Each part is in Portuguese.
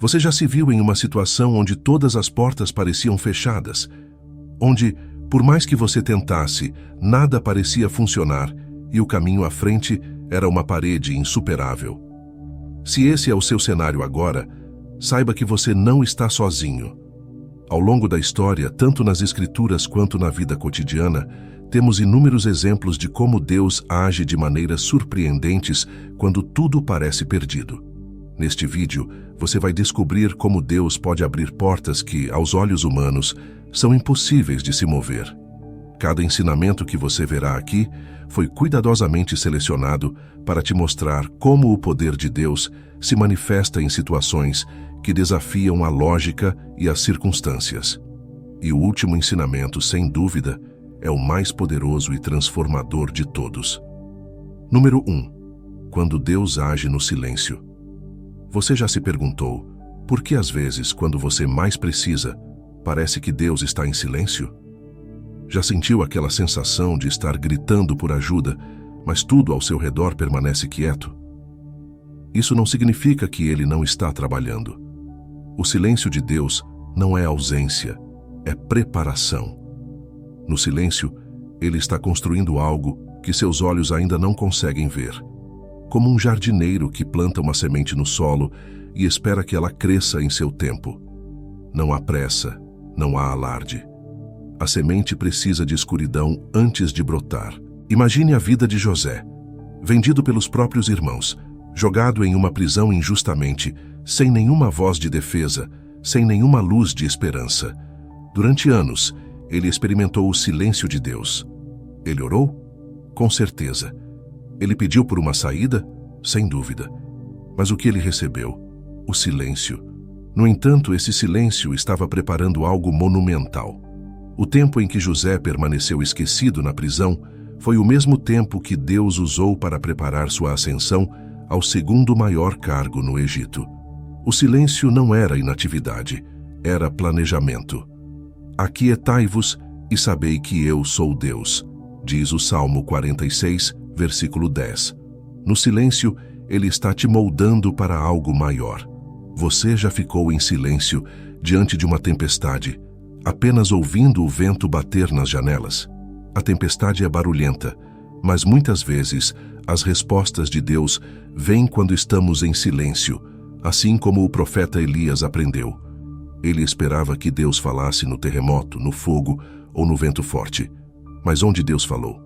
Você já se viu em uma situação onde todas as portas pareciam fechadas, onde, por mais que você tentasse, nada parecia funcionar e o caminho à frente era uma parede insuperável? Se esse é o seu cenário agora, saiba que você não está sozinho. Ao longo da história, tanto nas Escrituras quanto na vida cotidiana, temos inúmeros exemplos de como Deus age de maneiras surpreendentes quando tudo parece perdido. Neste vídeo, você vai descobrir como Deus pode abrir portas que, aos olhos humanos, são impossíveis de se mover. Cada ensinamento que você verá aqui foi cuidadosamente selecionado para te mostrar como o poder de Deus se manifesta em situações que desafiam a lógica e as circunstâncias. E o último ensinamento, sem dúvida, é o mais poderoso e transformador de todos. Número 1. Quando Deus age no silêncio. Você já se perguntou por que às vezes, quando você mais precisa, parece que Deus está em silêncio? Já sentiu aquela sensação de estar gritando por ajuda, mas tudo ao seu redor permanece quieto? Isso não significa que Ele não está trabalhando. O silêncio de Deus não é ausência, é preparação. No silêncio, Ele está construindo algo que seus olhos ainda não conseguem ver. Como um jardineiro que planta uma semente no solo e espera que ela cresça em seu tempo. Não há pressa, não há alarde. A semente precisa de escuridão antes de brotar. Imagine a vida de José, vendido pelos próprios irmãos, jogado em uma prisão injustamente, sem nenhuma voz de defesa, sem nenhuma luz de esperança. Durante anos, ele experimentou o silêncio de Deus. Ele orou? Com certeza. Ele pediu por uma saída? Sem dúvida. Mas o que ele recebeu? O silêncio. No entanto, esse silêncio estava preparando algo monumental. O tempo em que José permaneceu esquecido na prisão foi o mesmo tempo que Deus usou para preparar sua ascensão ao segundo maior cargo no Egito. O silêncio não era inatividade, era planejamento. Aquietai-vos e sabei que eu sou Deus, diz o Salmo 46, versículo 10. No silêncio, Ele está te moldando para algo maior. Você já ficou em silêncio diante de uma tempestade, apenas ouvindo o vento bater nas janelas? A tempestade é barulhenta, mas muitas vezes as respostas de Deus vêm quando estamos em silêncio, assim como o profeta Elias aprendeu. Ele esperava que Deus falasse no terremoto, no fogo ou no vento forte. Mas onde Deus falou?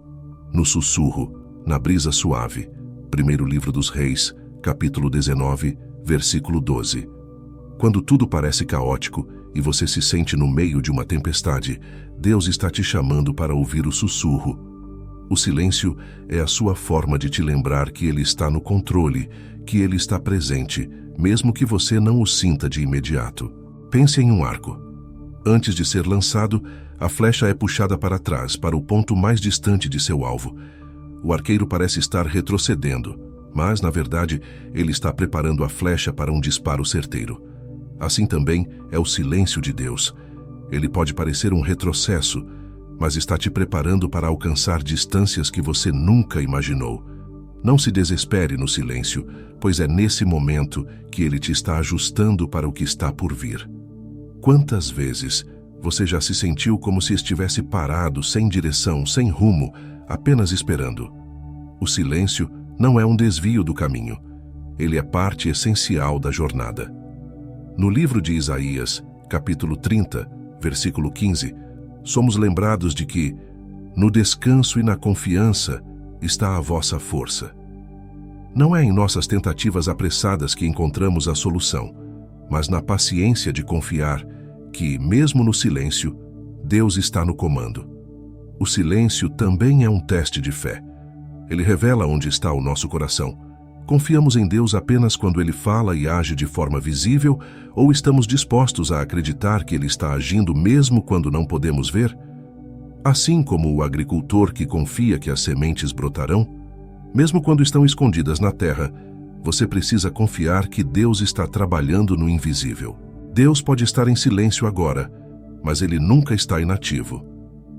No sussurro, na brisa suave. Primeiro livro dos Reis, capítulo 19, versículo 12. Quando tudo parece caótico e você se sente no meio de uma tempestade, Deus está te chamando para ouvir o sussurro. O silêncio é a sua forma de te lembrar que Ele está no controle, que Ele está presente, mesmo que você não o sinta de imediato. Pense em um arco. Antes de ser lançado, a flecha é puxada para trás, para o ponto mais distante de seu alvo. O arqueiro parece estar retrocedendo, mas, na verdade, ele está preparando a flecha para um disparo certeiro. Assim também é o silêncio de Deus. Ele pode parecer um retrocesso, mas está te preparando para alcançar distâncias que você nunca imaginou. Não se desespere no silêncio, pois é nesse momento que Ele te está ajustando para o que está por vir. Quantas vezes você já se sentiu como se estivesse parado, sem direção, sem rumo, apenas esperando? O silêncio não é um desvio do caminho. Ele é parte essencial da jornada. No livro de Isaías, capítulo 30, versículo 15, somos lembrados de que, no descanso e na confiança, está a vossa força. Não é em nossas tentativas apressadas que encontramos a solução, mas na paciência de confiar que, mesmo no silêncio, Deus está no comando. O silêncio também é um teste de fé. Ele revela onde está o nosso coração. Confiamos em Deus apenas quando Ele fala e age de forma visível, ou estamos dispostos a acreditar que Ele está agindo mesmo quando não podemos ver? Assim como o agricultor que confia que as sementes brotarão, mesmo quando estão escondidas na terra, você precisa confiar que Deus está trabalhando no invisível. Deus pode estar em silêncio agora, mas Ele nunca está inativo.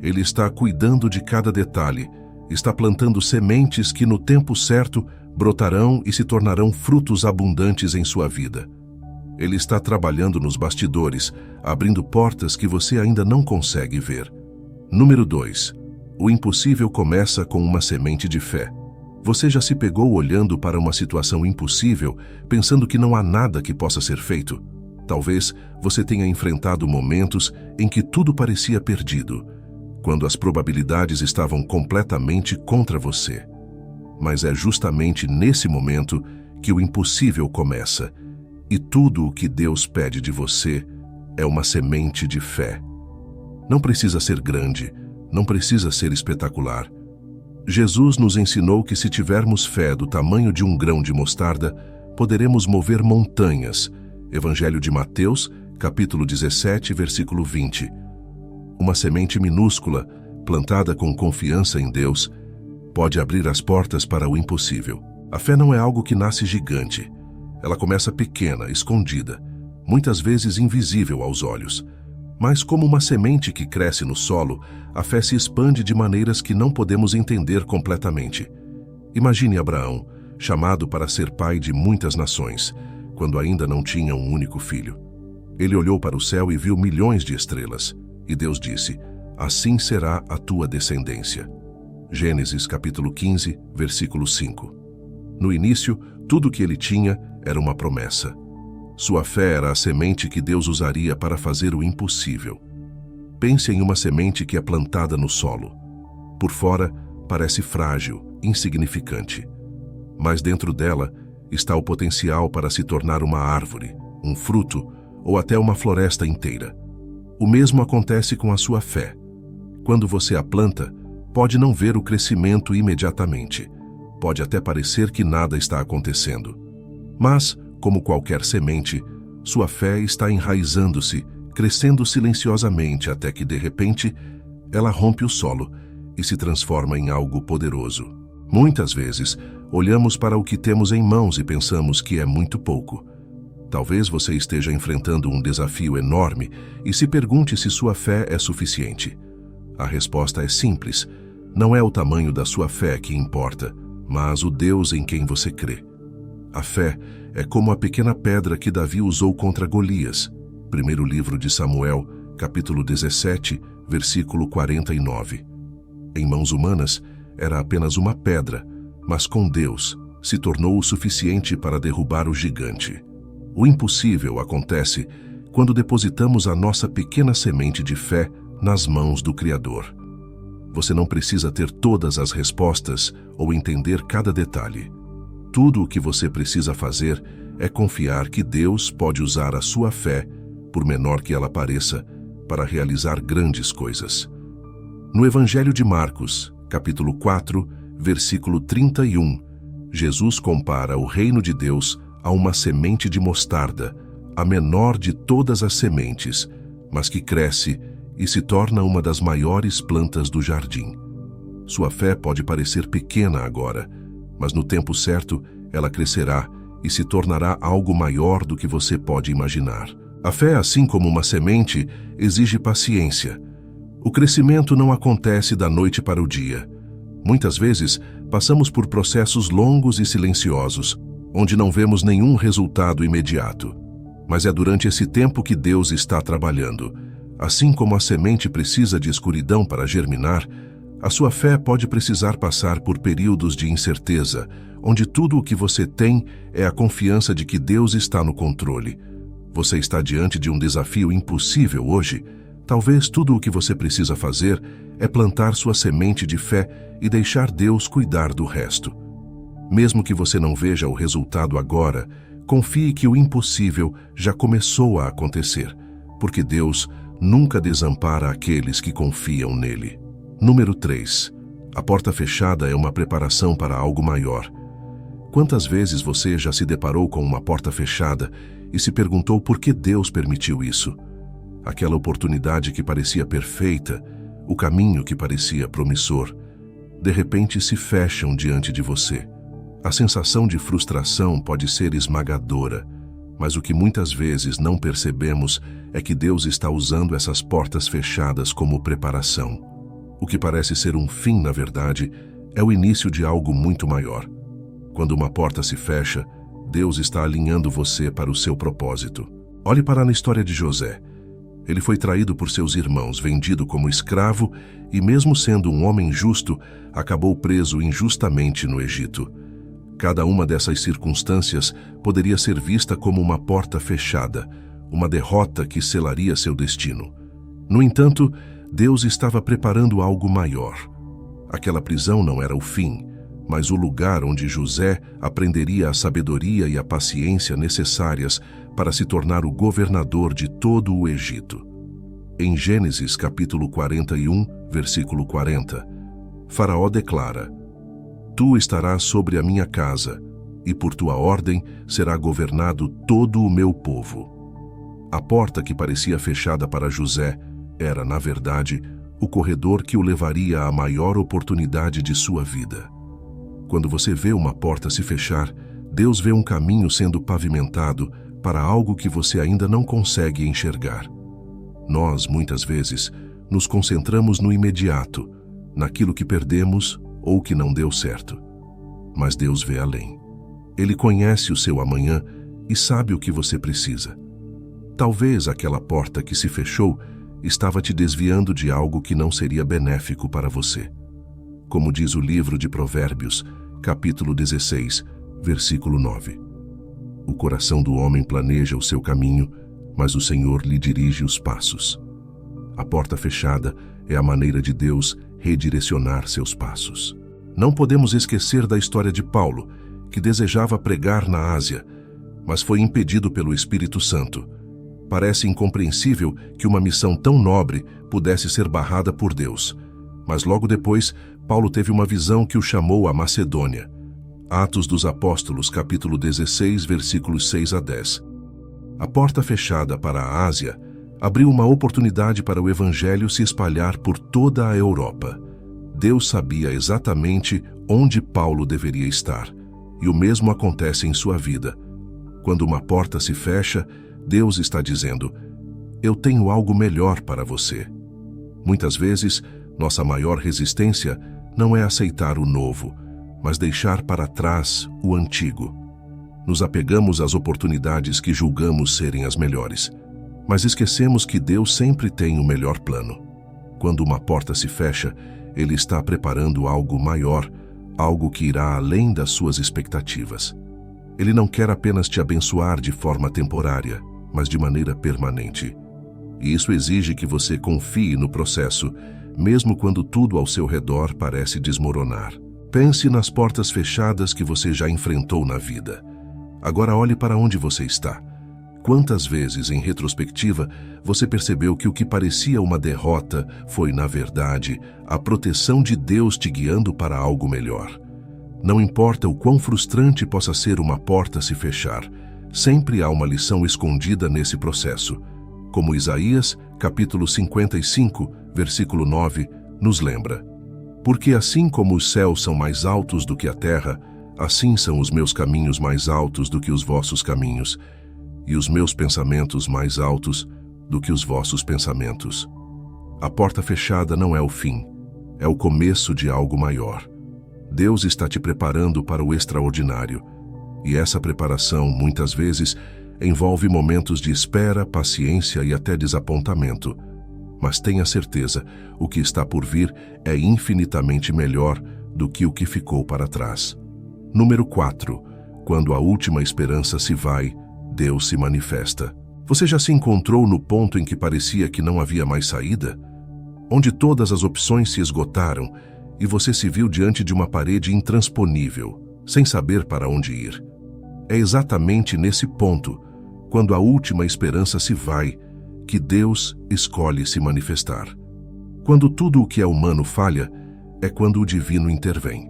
Ele está cuidando de cada detalhe, está plantando sementes que no tempo certo brotarão e se tornarão frutos abundantes em sua vida. Ele está trabalhando nos bastidores, abrindo portas que você ainda não consegue ver. Número 2. O impossível começa com uma semente de fé. Você já se pegou olhando para uma situação impossível, pensando que não há nada que possa ser feito? Talvez você tenha enfrentado momentos em que tudo parecia perdido, quando as probabilidades estavam completamente contra você. Mas é justamente nesse momento que o impossível começa, e tudo o que Deus pede de você é uma semente de fé. Não precisa ser grande, não precisa ser espetacular. Jesus nos ensinou que se tivermos fé do tamanho de um grão de mostarda, poderemos mover montanhas. Evangelho de Mateus, capítulo 17, versículo 20. Uma semente minúscula, plantada com confiança em Deus, pode abrir as portas para o impossível. A fé não é algo que nasce gigante. Ela começa pequena, escondida, muitas vezes invisível aos olhos. Mas como uma semente que cresce no solo, a fé se expande de maneiras que não podemos entender completamente. Imagine Abraão, chamado para ser pai de muitas nações, quando ainda não tinha um único filho. Ele olhou para o céu e viu milhões de estrelas, e Deus disse: "Assim será a tua descendência." Gênesis capítulo 15, versículo 5. No início, tudo o que ele tinha era uma promessa. Sua fé era a semente que Deus usaria para fazer o impossível. Pense em uma semente que é plantada no solo. Por fora, parece frágil, insignificante. Mas dentro dela está o potencial para se tornar uma árvore, um fruto ou até uma floresta inteira. O mesmo acontece com a sua fé. Quando você a planta, pode não ver o crescimento imediatamente. Pode até parecer que nada está acontecendo. Mas, como qualquer semente, sua fé está enraizando-se, crescendo silenciosamente até que, de repente, ela rompe o solo e se transforma em algo poderoso. Muitas vezes, olhamos para o que temos em mãos e pensamos que é muito pouco. Talvez você esteja enfrentando um desafio enorme e se pergunte se sua fé é suficiente. A resposta é simples. Não é o tamanho da sua fé que importa, mas o Deus em quem você crê. A fé é como a pequena pedra que Davi usou contra Golias. Primeiro livro de Samuel, capítulo 17, versículo 49. Em mãos humanas, era apenas uma pedra, mas com Deus se tornou o suficiente para derrubar o gigante. O impossível acontece quando depositamos a nossa pequena semente de fé nas mãos do Criador. Você não precisa ter todas as respostas ou entender cada detalhe. Tudo o que você precisa fazer é confiar que Deus pode usar a sua fé, por menor que ela pareça, para realizar grandes coisas. No Evangelho de Marcos, capítulo 4, versículo 31, Jesus compara o reino de Deus a uma semente de mostarda, a menor de todas as sementes, mas que cresce e se torna uma das maiores plantas do jardim. Sua fé pode parecer pequena agora, mas no tempo certo ela crescerá e se tornará algo maior do que você pode imaginar. A fé, assim como uma semente, exige paciência. O crescimento não acontece da noite para o dia. Muitas vezes, passamos por processos longos e silenciosos, onde não vemos nenhum resultado imediato. Mas é durante esse tempo que Deus está trabalhando. Assim como a semente precisa de escuridão para germinar, a sua fé pode precisar passar por períodos de incerteza, onde tudo o que você tem é a confiança de que Deus está no controle. Você está diante de um desafio impossível hoje. Talvez tudo o que você precisa fazer é plantar sua semente de fé e deixar Deus cuidar do resto. Mesmo que você não veja o resultado agora, confie que o impossível já começou a acontecer, porque Deus nunca desampara aqueles que confiam nele. Número 3. A porta fechada é uma preparação para algo maior. Quantas vezes você já se deparou com uma porta fechada e se perguntou por que Deus permitiu isso? Aquela oportunidade que parecia perfeita, o caminho que parecia promissor, de repente se fecham diante de você. A sensação de frustração pode ser esmagadora, mas o que muitas vezes não percebemos é que Deus está usando essas portas fechadas como preparação. O que parece ser um fim, na verdade, é o início de algo muito maior. Quando uma porta se fecha, Deus está alinhando você para o seu propósito. Olhe para a história de José. Ele foi traído por seus irmãos, vendido como escravo e, mesmo sendo um homem justo, acabou preso injustamente no Egito. Cada uma dessas circunstâncias poderia ser vista como uma porta fechada, uma derrota que selaria seu destino. No entanto, Deus estava preparando algo maior. Aquela prisão não era o fim, mas o lugar onde José aprenderia a sabedoria e a paciência necessárias para se tornar o governador de todo o Egito. Em Gênesis capítulo 41, versículo 40, Faraó declara: Tu estarás sobre a minha casa, e por tua ordem será governado todo o meu povo. A porta que parecia fechada para José era, na verdade, o corredor que o levaria à maior oportunidade de sua vida. Quando você vê uma porta se fechar, Deus vê um caminho sendo pavimentado para algo que você ainda não consegue enxergar. Nós, muitas vezes, nos concentramos no imediato, naquilo que perdemos ou que não deu certo. Mas Deus vê além. Ele conhece o seu amanhã e sabe o que você precisa. Talvez aquela porta que se fechou estava te desviando de algo que não seria benéfico para você. Como diz o livro de Provérbios, capítulo 16, versículo 9. O coração do homem planeja o seu caminho, mas o Senhor lhe dirige os passos. A porta fechada é a maneira de Deus redirecionar seus passos. Não podemos esquecer da história de Paulo, que desejava pregar na Ásia, mas foi impedido pelo Espírito Santo. Parece incompreensível que uma missão tão nobre pudesse ser barrada por Deus. Mas logo depois, Paulo teve uma visão que o chamou à Macedônia. Atos dos Apóstolos, capítulo 16, versículos 6 a 10. A porta fechada para a Ásia abriu uma oportunidade para o Evangelho se espalhar por toda a Europa. Deus sabia exatamente onde Paulo deveria estar, e o mesmo acontece em sua vida. Quando uma porta se fecha, Deus está dizendo: eu tenho algo melhor para você. Muitas vezes, nossa maior resistência não é aceitar o novo, mas deixar para trás o antigo. Nos apegamos às oportunidades que julgamos serem as melhores, mas esquecemos que Deus sempre tem o melhor plano. Quando uma porta se fecha, Ele está preparando algo maior, algo que irá além das suas expectativas. Ele não quer apenas te abençoar de forma temporária, mas de maneira permanente. E isso exige que você confie no processo, mesmo quando tudo ao seu redor parece desmoronar. Pense nas portas fechadas que você já enfrentou na vida. Agora olhe para onde você está. Quantas vezes, em retrospectiva, você percebeu que o que parecia uma derrota foi, na verdade, a proteção de Deus te guiando para algo melhor? Não importa o quão frustrante possa ser uma porta se fechar, sempre há uma lição escondida nesse processo. Como Isaías, capítulo 55, versículo 9, nos lembra: porque assim como os céus são mais altos do que a terra, assim são os meus caminhos mais altos do que os vossos caminhos, e os meus pensamentos mais altos do que os vossos pensamentos. A porta fechada não é o fim, é o começo de algo maior. Deus está te preparando para o extraordinário, e essa preparação, muitas vezes, envolve momentos de espera, paciência e até desapontamento. Mas tenha certeza, o que está por vir é infinitamente melhor do que o que ficou para trás. Número 4. Quando a última esperança se vai, Deus se manifesta. Você já se encontrou no ponto em que parecia que não havia mais saída? Onde todas as opções se esgotaram e você se viu diante de uma parede intransponível, sem saber para onde ir. É exatamente nesse ponto, quando a última esperança se vai, que Deus escolhe se manifestar. Quando tudo o que é humano falha, é quando o divino intervém.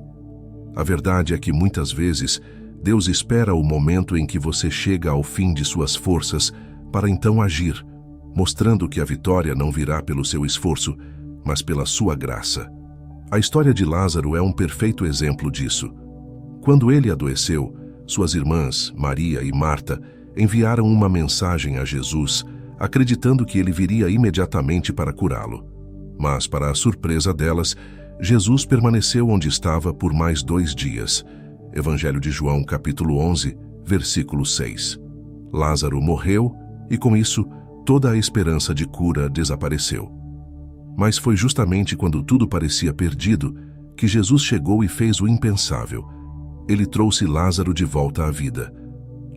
A verdade é que muitas vezes Deus espera o momento em que você chega ao fim de suas forças para então agir, mostrando que a vitória não virá pelo seu esforço, mas pela sua graça. A história de Lázaro é um perfeito exemplo disso. Quando ele adoeceu, suas irmãs, Maria e Marta, enviaram uma mensagem a Jesus, acreditando que ele viria imediatamente para curá-lo. Mas, para a surpresa delas, Jesus permaneceu onde estava por mais 2 dias. Evangelho de João, capítulo 11, versículo 6. Lázaro morreu e, com isso, toda a esperança de cura desapareceu. Mas foi justamente quando tudo parecia perdido que Jesus chegou e fez o impensável. Ele trouxe Lázaro de volta à vida.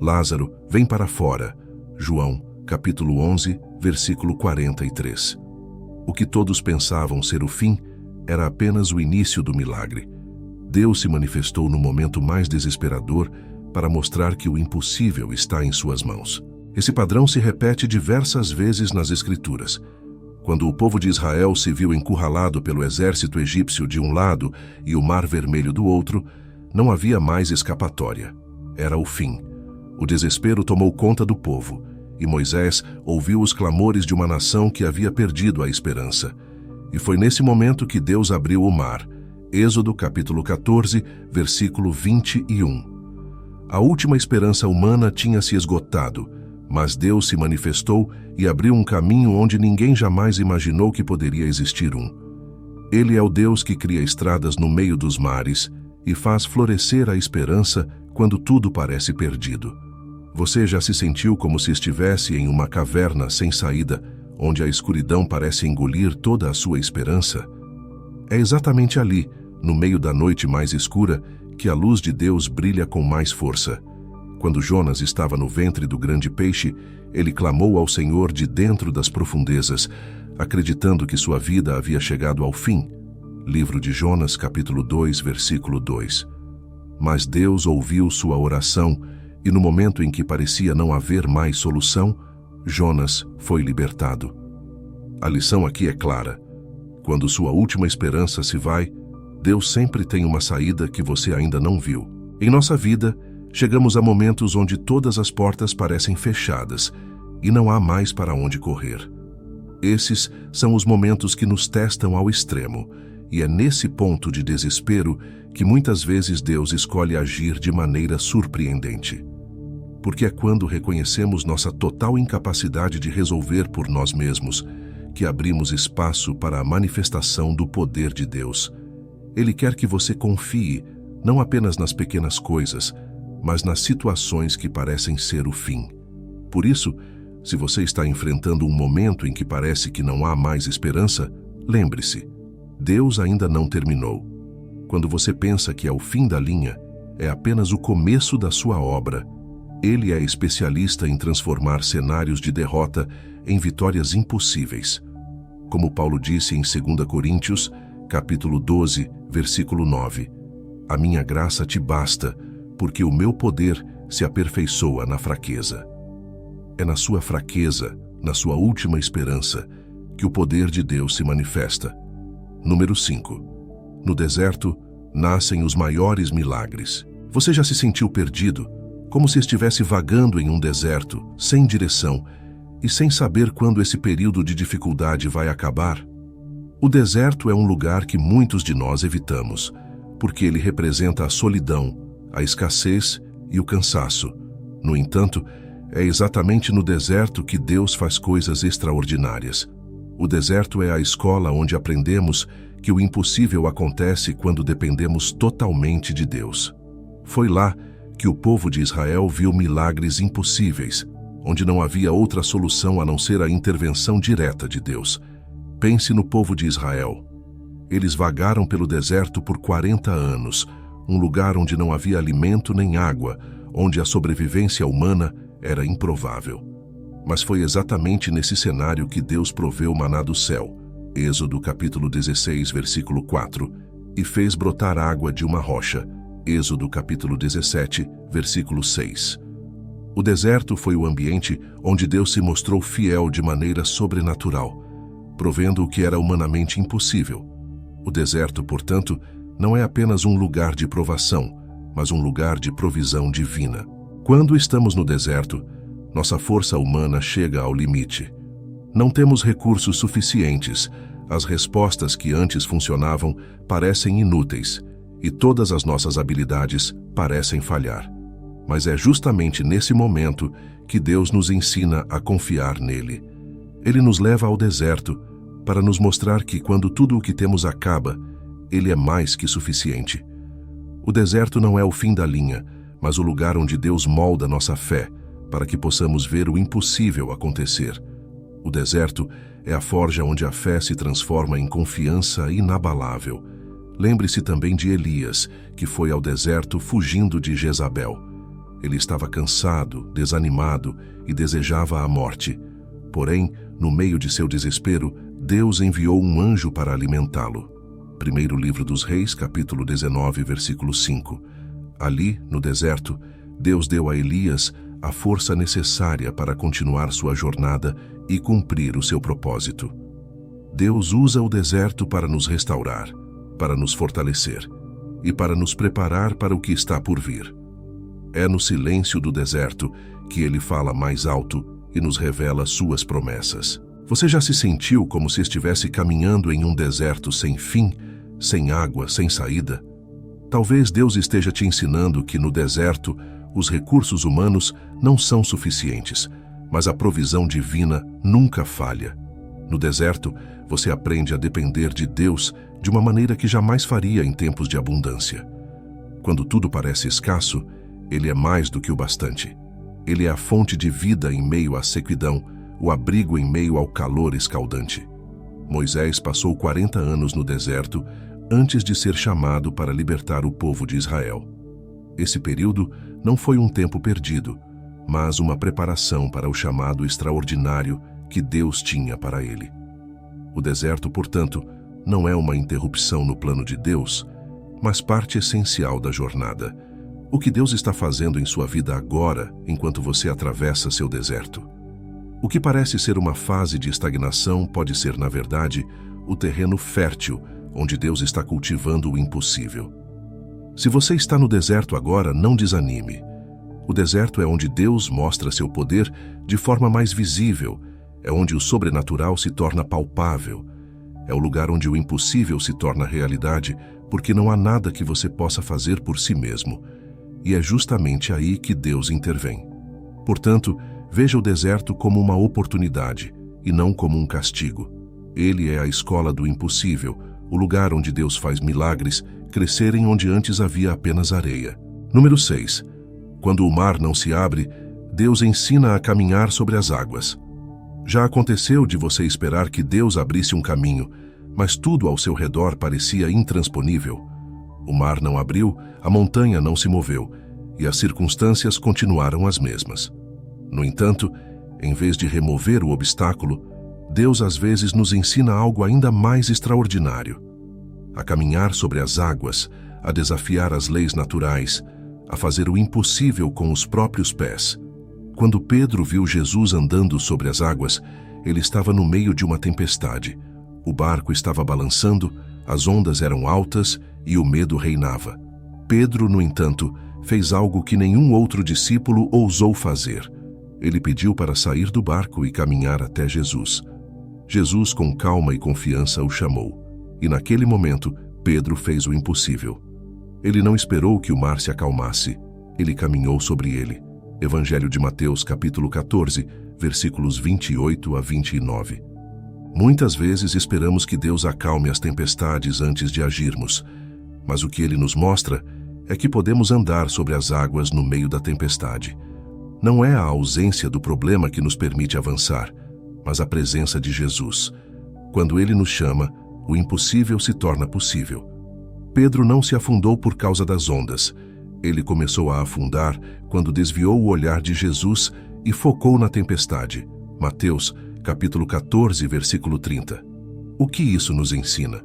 Lázaro, vem para fora. João, capítulo 11, versículo 43. O que todos pensavam ser o fim era apenas o início do milagre. Deus se manifestou no momento mais desesperador para mostrar que o impossível está em suas mãos. Esse padrão se repete diversas vezes nas Escrituras. Quando o povo de Israel se viu encurralado pelo exército egípcio de um lado e o Mar Vermelho do outro, não havia mais escapatória. Era o fim. O desespero tomou conta do povo, e Moisés ouviu os clamores de uma nação que havia perdido a esperança. E foi nesse momento que Deus abriu o mar. Êxodo capítulo 14, versículo 21. A última esperança humana tinha se esgotado, mas Deus se manifestou e abriu um caminho onde ninguém jamais imaginou que poderia existir um. Ele é o Deus que cria estradas no meio dos mares e faz florescer a esperança quando tudo parece perdido. Você já se sentiu como se estivesse em uma caverna sem saída, onde a escuridão parece engolir toda a sua esperança? É exatamente ali, no meio da noite mais escura, que a luz de Deus brilha com mais força. Quando Jonas estava no ventre do grande peixe, ele clamou ao Senhor de dentro das profundezas, acreditando que sua vida havia chegado ao fim. Livro de Jonas, capítulo 2, versículo 2. Mas Deus ouviu sua oração, e no momento em que parecia não haver mais solução, Jonas foi libertado. A lição aqui é clara. Quando sua última esperança se vai, Deus sempre tem uma saída que você ainda não viu. Em nossa vida, chegamos a momentos onde todas as portas parecem fechadas e não há mais para onde correr. Esses são os momentos que nos testam ao extremo, e é nesse ponto de desespero que muitas vezes Deus escolhe agir de maneira surpreendente. Porque é quando reconhecemos nossa total incapacidade de resolver por nós mesmos que abrimos espaço para a manifestação do poder de Deus. Ele quer que você confie não apenas nas pequenas coisas, mas nas situações que parecem ser o fim. Por isso, se você está enfrentando um momento em que parece que não há mais esperança, lembre-se, Deus ainda não terminou. Quando você pensa que é o fim da linha, é apenas o começo da sua obra. Ele é especialista em transformar cenários de derrota em vitórias impossíveis. Como Paulo disse em 2 Coríntios, capítulo 12, versículo 9, a minha graça te basta, porque o meu poder se aperfeiçoa na fraqueza. É na sua fraqueza, na sua última esperança, que o poder de Deus se manifesta. Número 5. No deserto, nascem os maiores milagres. Você já se sentiu perdido, como se estivesse vagando em um deserto, sem direção, e sem saber quando esse período de dificuldade vai acabar? O deserto é um lugar que muitos de nós evitamos, porque ele representa a solidão, a escassez e o cansaço. No entanto, é exatamente no deserto que Deus faz coisas extraordinárias. O deserto é a escola onde aprendemos que o impossível acontece quando dependemos totalmente de Deus. Foi lá que o povo de Israel viu milagres impossíveis, onde não havia outra solução a não ser a intervenção direta de Deus. Pense no povo de Israel. Eles vagaram pelo deserto por 40 anos, um lugar onde não havia alimento nem água, onde a sobrevivência humana era improvável. Mas foi exatamente nesse cenário que Deus proveu maná do céu, Êxodo capítulo 16, versículo 4, e fez brotar água de uma rocha, Êxodo capítulo 17, versículo 6. O deserto foi o ambiente onde Deus se mostrou fiel de maneira sobrenatural, provendo o que era humanamente impossível. O deserto, portanto, não é apenas um lugar de provação, mas um lugar de provisão divina. Quando estamos no deserto, nossa força humana chega ao limite. Não temos recursos suficientes, as respostas que antes funcionavam parecem inúteis, e todas as nossas habilidades parecem falhar. Mas é justamente nesse momento que Deus nos ensina a confiar nele. Ele nos leva ao deserto para nos mostrar que quando tudo o que temos acaba, ele é mais que suficiente. O deserto não é o fim da linha, mas o lugar onde Deus molda nossa fé para que possamos ver o impossível acontecer. O deserto é a forja onde a fé se transforma em confiança inabalável. Lembre-se também de Elias, que foi ao deserto fugindo de Jezabel. Ele estava cansado, desanimado e desejava a morte. Porém, no meio de seu desespero, Deus enviou um anjo para alimentá-lo. Primeiro livro dos Reis, capítulo 19, versículo 5. Ali, no deserto, Deus deu a Elias a força necessária para continuar sua jornada e cumprir o seu propósito. Deus usa o deserto para nos restaurar, para nos fortalecer e para nos preparar para o que está por vir. É no silêncio do deserto que Ele fala mais alto e nos revela suas promessas. Você já se sentiu como se estivesse caminhando em um deserto sem fim, sem água, sem saída? Talvez Deus esteja te ensinando que no deserto os recursos humanos não são suficientes, mas a provisão divina nunca falha. No deserto, você aprende a depender de Deus de uma maneira que jamais faria em tempos de abundância. Quando tudo parece escasso, Ele é mais do que o bastante. Ele é a fonte de vida em meio à sequidão, o abrigo em meio ao calor escaldante. Moisés passou 40 anos no deserto antes de ser chamado para libertar o povo de Israel. Esse período não foi um tempo perdido, mas uma preparação para o chamado extraordinário que Deus tinha para ele. O deserto, portanto, não é uma interrupção no plano de Deus, mas parte essencial da jornada. O que Deus está fazendo em sua vida agora, enquanto você atravessa seu deserto? O que parece ser uma fase de estagnação pode ser, na verdade, o terreno fértil onde Deus está cultivando o impossível. Se você está no deserto agora, não desanime. O deserto é onde Deus mostra seu poder de forma mais visível, é onde o sobrenatural se torna palpável. É o lugar onde o impossível se torna realidade, porque não há nada que você possa fazer por si mesmo. E é justamente aí que Deus intervém. Portanto, veja o deserto como uma oportunidade e não como um castigo. Ele é a escola do impossível, o lugar onde Deus faz milagres crescerem onde antes havia apenas areia. Número 6. Quando o mar não se abre, Deus ensina a caminhar sobre as águas. Já aconteceu de você esperar que Deus abrisse um caminho, mas tudo ao seu redor parecia intransponível. O mar não abriu, a montanha não se moveu, e as circunstâncias continuaram as mesmas. No entanto, em vez de remover o obstáculo, Deus às vezes nos ensina algo ainda mais extraordinário: a caminhar sobre as águas, a desafiar as leis naturais, a fazer o impossível com os próprios pés. Quando Pedro viu Jesus andando sobre as águas, ele estava no meio de uma tempestade. O barco estava balançando, as ondas eram altas e o medo reinava. Pedro, no entanto, fez algo que nenhum outro discípulo ousou fazer. Ele pediu para sair do barco e caminhar até Jesus. Jesus, com calma e confiança, o chamou. E naquele momento, Pedro fez o impossível. Ele não esperou que o mar se acalmasse. Ele caminhou sobre ele. Evangelho de Mateus, capítulo 14, versículos 28 a 29. Muitas vezes esperamos que Deus acalme as tempestades antes de agirmos, mas o que Ele nos mostra é que podemos andar sobre as águas no meio da tempestade. Não é a ausência do problema que nos permite avançar, mas a presença de Jesus. Quando Ele nos chama, o impossível se torna possível. Pedro não se afundou por causa das ondas. Ele começou a afundar quando desviou o olhar de Jesus e focou na tempestade. Mateus, capítulo 14, versículo 30. O que isso nos ensina?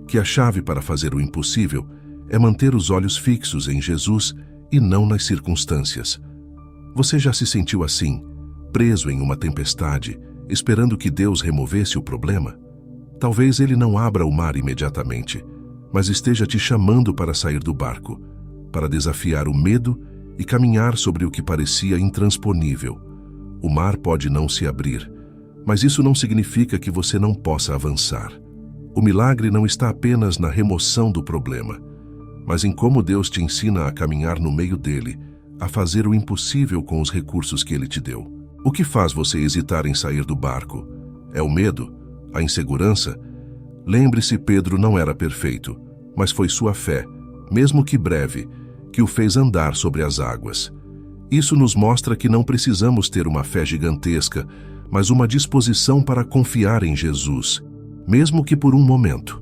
Que a chave para fazer o impossível é manter os olhos fixos em Jesus e não nas circunstâncias. Você já se sentiu assim, preso em uma tempestade, esperando que Deus removesse o problema? Talvez Ele não abra o mar imediatamente, mas esteja te chamando para sair do barco, para desafiar o medo e caminhar sobre o que parecia intransponível. O mar pode não se abrir, mas isso não significa que você não possa avançar. O milagre não está apenas na remoção do problema, mas em como Deus te ensina a caminhar no meio dele, a fazer o impossível com os recursos que Ele te deu. O que faz você hesitar em sair do barco? É o medo? A insegurança? Lembre-se, Pedro não era perfeito, mas foi sua fé, mesmo que breve, que o fez andar sobre as águas. Isso nos mostra que não precisamos ter uma fé gigantesca, mas uma disposição para confiar em Jesus, mesmo que por um momento.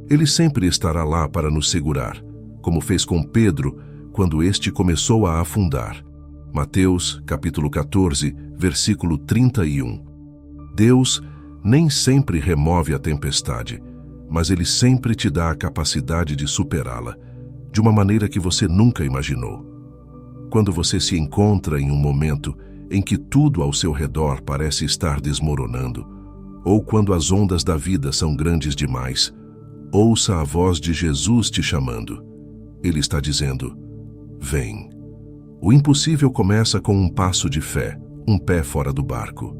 Ele sempre estará lá para nos segurar, como fez com Pedro quando este começou a afundar. Mateus, capítulo 14, versículo 31. Deus nem sempre remove a tempestade, mas Ele sempre te dá a capacidade de superá-la, de uma maneira que você nunca imaginou. Quando você se encontra em um momento em que tudo ao seu redor parece estar desmoronando, ou quando as ondas da vida são grandes demais, ouça a voz de Jesus te chamando. Ele está dizendo: vem. O impossível começa com um passo de fé, um pé fora do barco.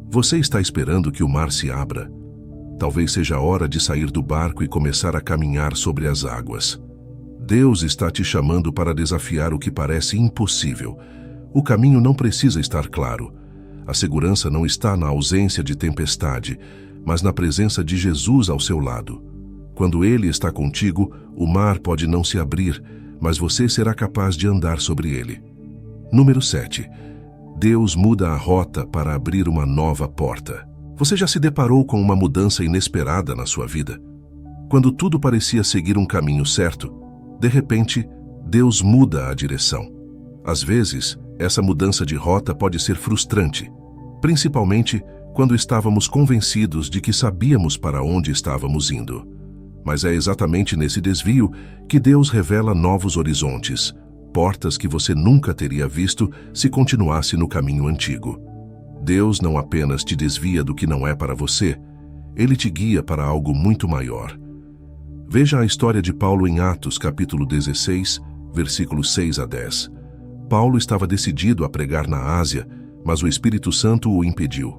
Você está esperando que o mar se abra? Talvez seja a hora de sair do barco e começar a caminhar sobre as águas. Deus está te chamando para desafiar o que parece impossível. O caminho não precisa estar claro. A segurança não está na ausência de tempestade, mas na presença de Jesus ao seu lado. Quando Ele está contigo, o mar pode não se abrir, mas você será capaz de andar sobre ele. Número 7. Deus muda a rota para abrir uma nova porta. Você já se deparou com uma mudança inesperada na sua vida? Quando tudo parecia seguir um caminho certo, de repente, Deus muda a direção. Às vezes, essa mudança de rota pode ser frustrante, principalmente quando estávamos convencidos de que sabíamos para onde estávamos indo. Mas é exatamente nesse desvio que Deus revela novos horizontes, portas que você nunca teria visto se continuasse no caminho antigo. Deus não apenas te desvia do que não é para você, Ele te guia para algo muito maior. Veja a história de Paulo em Atos, capítulo 16, versículos 6 a 10. Paulo estava decidido a pregar na Ásia, mas o Espírito Santo o impediu.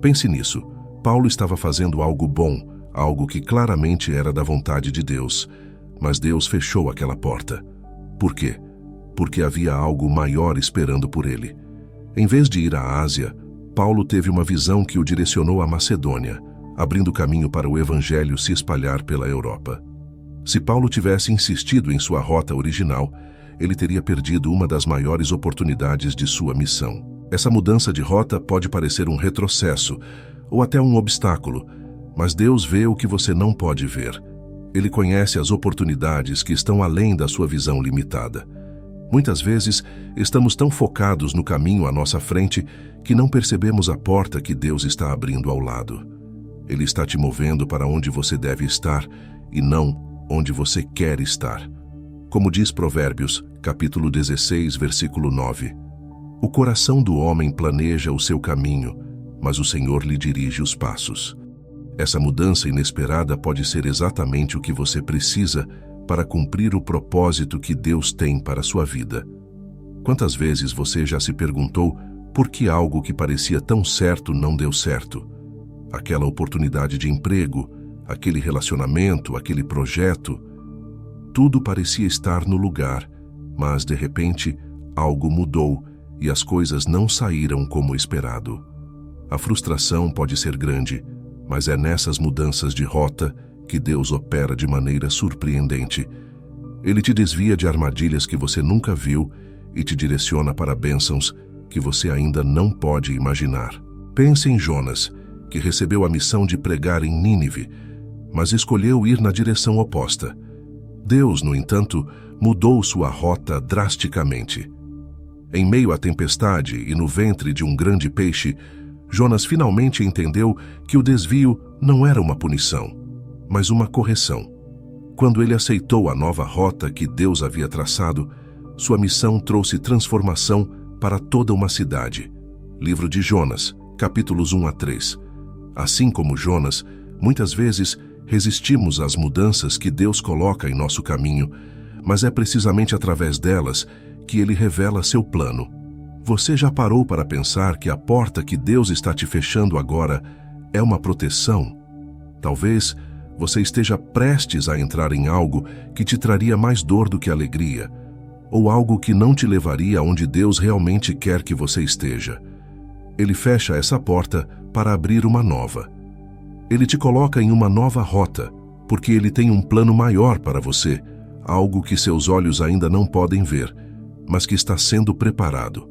Pense nisso. Paulo estava fazendo algo bom, algo que claramente era da vontade de Deus, mas Deus fechou aquela porta. Por quê? Porque havia algo maior esperando por ele. Em vez de ir à Ásia, Paulo teve uma visão que o direcionou à Macedônia, abrindo caminho para o Evangelho se espalhar pela Europa. Se Paulo tivesse insistido em sua rota original, ele teria perdido uma das maiores oportunidades de sua missão. Essa mudança de rota pode parecer um retrocesso, ou até um obstáculo, mas Deus vê o que você não pode ver. Ele conhece as oportunidades que estão além da sua visão limitada. Muitas vezes, estamos tão focados no caminho à nossa frente que não percebemos a porta que Deus está abrindo ao lado. Ele está te movendo para onde você deve estar e não onde você quer estar. Como diz Provérbios, capítulo 16, versículo 9. O coração do homem planeja o seu caminho, mas o Senhor lhe dirige os passos. Essa mudança inesperada pode ser exatamente o que você precisa para cumprir o propósito que Deus tem para a sua vida. Quantas vezes você já se perguntou por que algo que parecia tão certo não deu certo? Aquela oportunidade de emprego, aquele relacionamento, aquele projeto. Tudo parecia estar no lugar, mas de repente algo mudou e as coisas não saíram como esperado. A frustração pode ser grande, mas é nessas mudanças de rota que Deus opera de maneira surpreendente. Ele te desvia de armadilhas que você nunca viu e te direciona para bênçãos que você ainda não pode imaginar. Pense em Jonas, que recebeu a missão de pregar em Nínive, mas escolheu ir na direção oposta. Deus, no entanto, mudou sua rota drasticamente. Em meio à tempestade e no ventre de um grande peixe, Jonas finalmente entendeu que o desvio não era uma punição, mas uma correção. Quando ele aceitou a nova rota que Deus havia traçado, sua missão trouxe transformação para toda uma cidade. Livro de Jonas, capítulos 1 a 3. Assim como Jonas, muitas vezes resistimos às mudanças que Deus coloca em nosso caminho, mas é precisamente através delas que Ele revela seu plano. Você já parou para pensar que a porta que Deus está te fechando agora é uma proteção? Talvez você esteja prestes a entrar em algo que te traria mais dor do que alegria, ou algo que não te levaria aonde Deus realmente quer que você esteja. Ele fecha essa porta para abrir uma nova. Ele te coloca em uma nova rota, porque Ele tem um plano maior para você, algo que seus olhos ainda não podem ver, mas que está sendo preparado.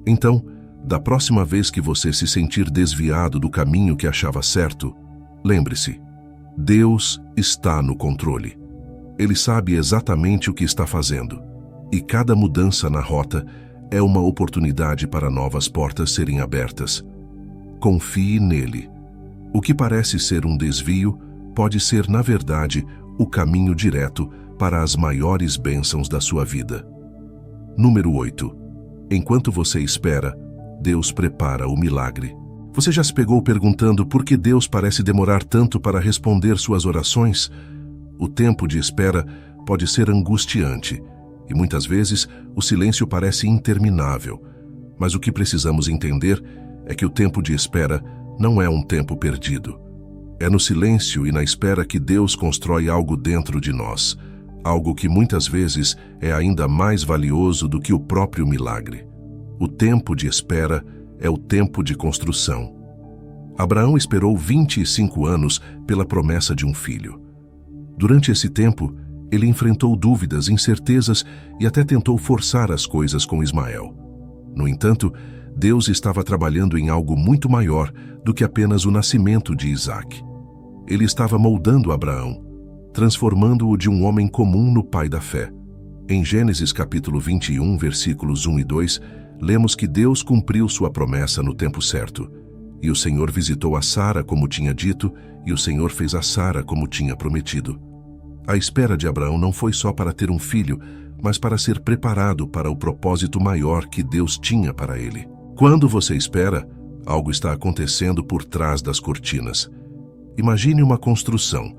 Então, da próxima vez que você se sentir desviado do caminho que achava certo, lembre-se, Deus está no controle. Ele sabe exatamente o que está fazendo, e cada mudança na rota é uma oportunidade para novas portas serem abertas. Confie nele. O que parece ser um desvio pode ser, na verdade, o caminho direto para as maiores bênçãos da sua vida. Número 8. Enquanto você espera, Deus prepara o milagre. Você já se pegou perguntando por que Deus parece demorar tanto para responder suas orações? O tempo de espera pode ser angustiante e muitas vezes o silêncio parece interminável. Mas o que precisamos entender é que o tempo de espera não é um tempo perdido. É no silêncio e na espera que Deus constrói algo dentro de nós, algo que muitas vezes é ainda mais valioso do que o próprio milagre. O tempo de espera é o tempo de construção. Abraão esperou 25 anos pela promessa de um filho. Durante esse tempo, ele enfrentou dúvidas, incertezas e até tentou forçar as coisas com Ismael. No entanto, Deus estava trabalhando em algo muito maior do que apenas o nascimento de Isaac. Ele estava moldando Abraão, transformando-o de um homem comum no pai da fé. Em Gênesis capítulo 21, versículos 1 e 2, lemos que Deus cumpriu sua promessa no tempo certo. E o Senhor visitou a Sara como tinha dito, e o Senhor fez a Sara como tinha prometido. A espera de Abraão não foi só para ter um filho, mas para ser preparado para o propósito maior que Deus tinha para ele. Quando você espera, algo está acontecendo por trás das cortinas. Imagine uma construção.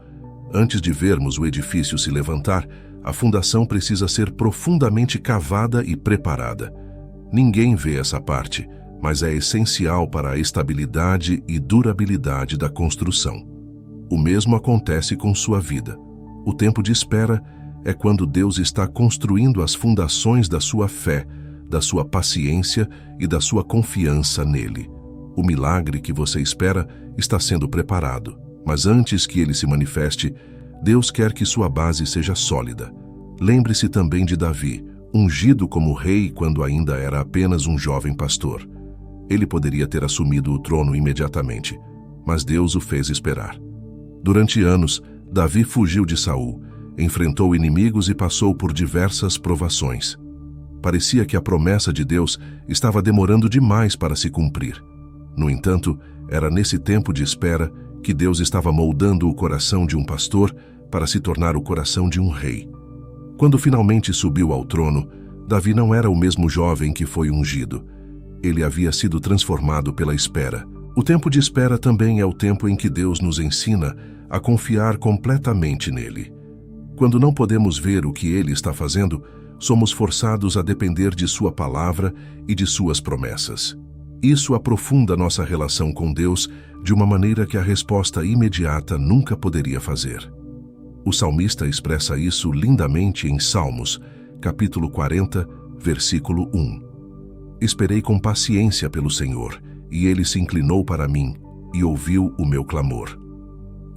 Antes de vermos o edifício se levantar, a fundação precisa ser profundamente cavada e preparada. Ninguém vê essa parte, mas é essencial para a estabilidade e durabilidade da construção. O mesmo acontece com sua vida. O tempo de espera é quando Deus está construindo as fundações da sua fé, da sua paciência e da sua confiança nele. O milagre que você espera está sendo preparado, mas antes que ele se manifeste, Deus quer que sua base seja sólida. Lembre-se também de Davi, ungido como rei quando ainda era apenas um jovem pastor. Ele poderia ter assumido o trono imediatamente, mas Deus o fez esperar. Durante anos, Davi fugiu de Saul, enfrentou inimigos e passou por diversas provações. Parecia que a promessa de Deus estava demorando demais para se cumprir. No entanto, era nesse tempo de espera que Deus estava moldando o coração de um pastor para se tornar o coração de um rei. Quando finalmente subiu ao trono, Davi não era o mesmo jovem que foi ungido. Ele havia sido transformado pela espera. O tempo de espera também é o tempo em que Deus nos ensina a confiar completamente nele. Quando não podemos ver o que ele está fazendo, somos forçados a depender de sua palavra e de suas promessas. Isso aprofunda nossa relação com Deus de uma maneira que a resposta imediata nunca poderia fazer. O salmista expressa isso lindamente em Salmos, capítulo 40, versículo 1. Esperei com paciência pelo Senhor, e ele se inclinou para mim e ouviu o meu clamor.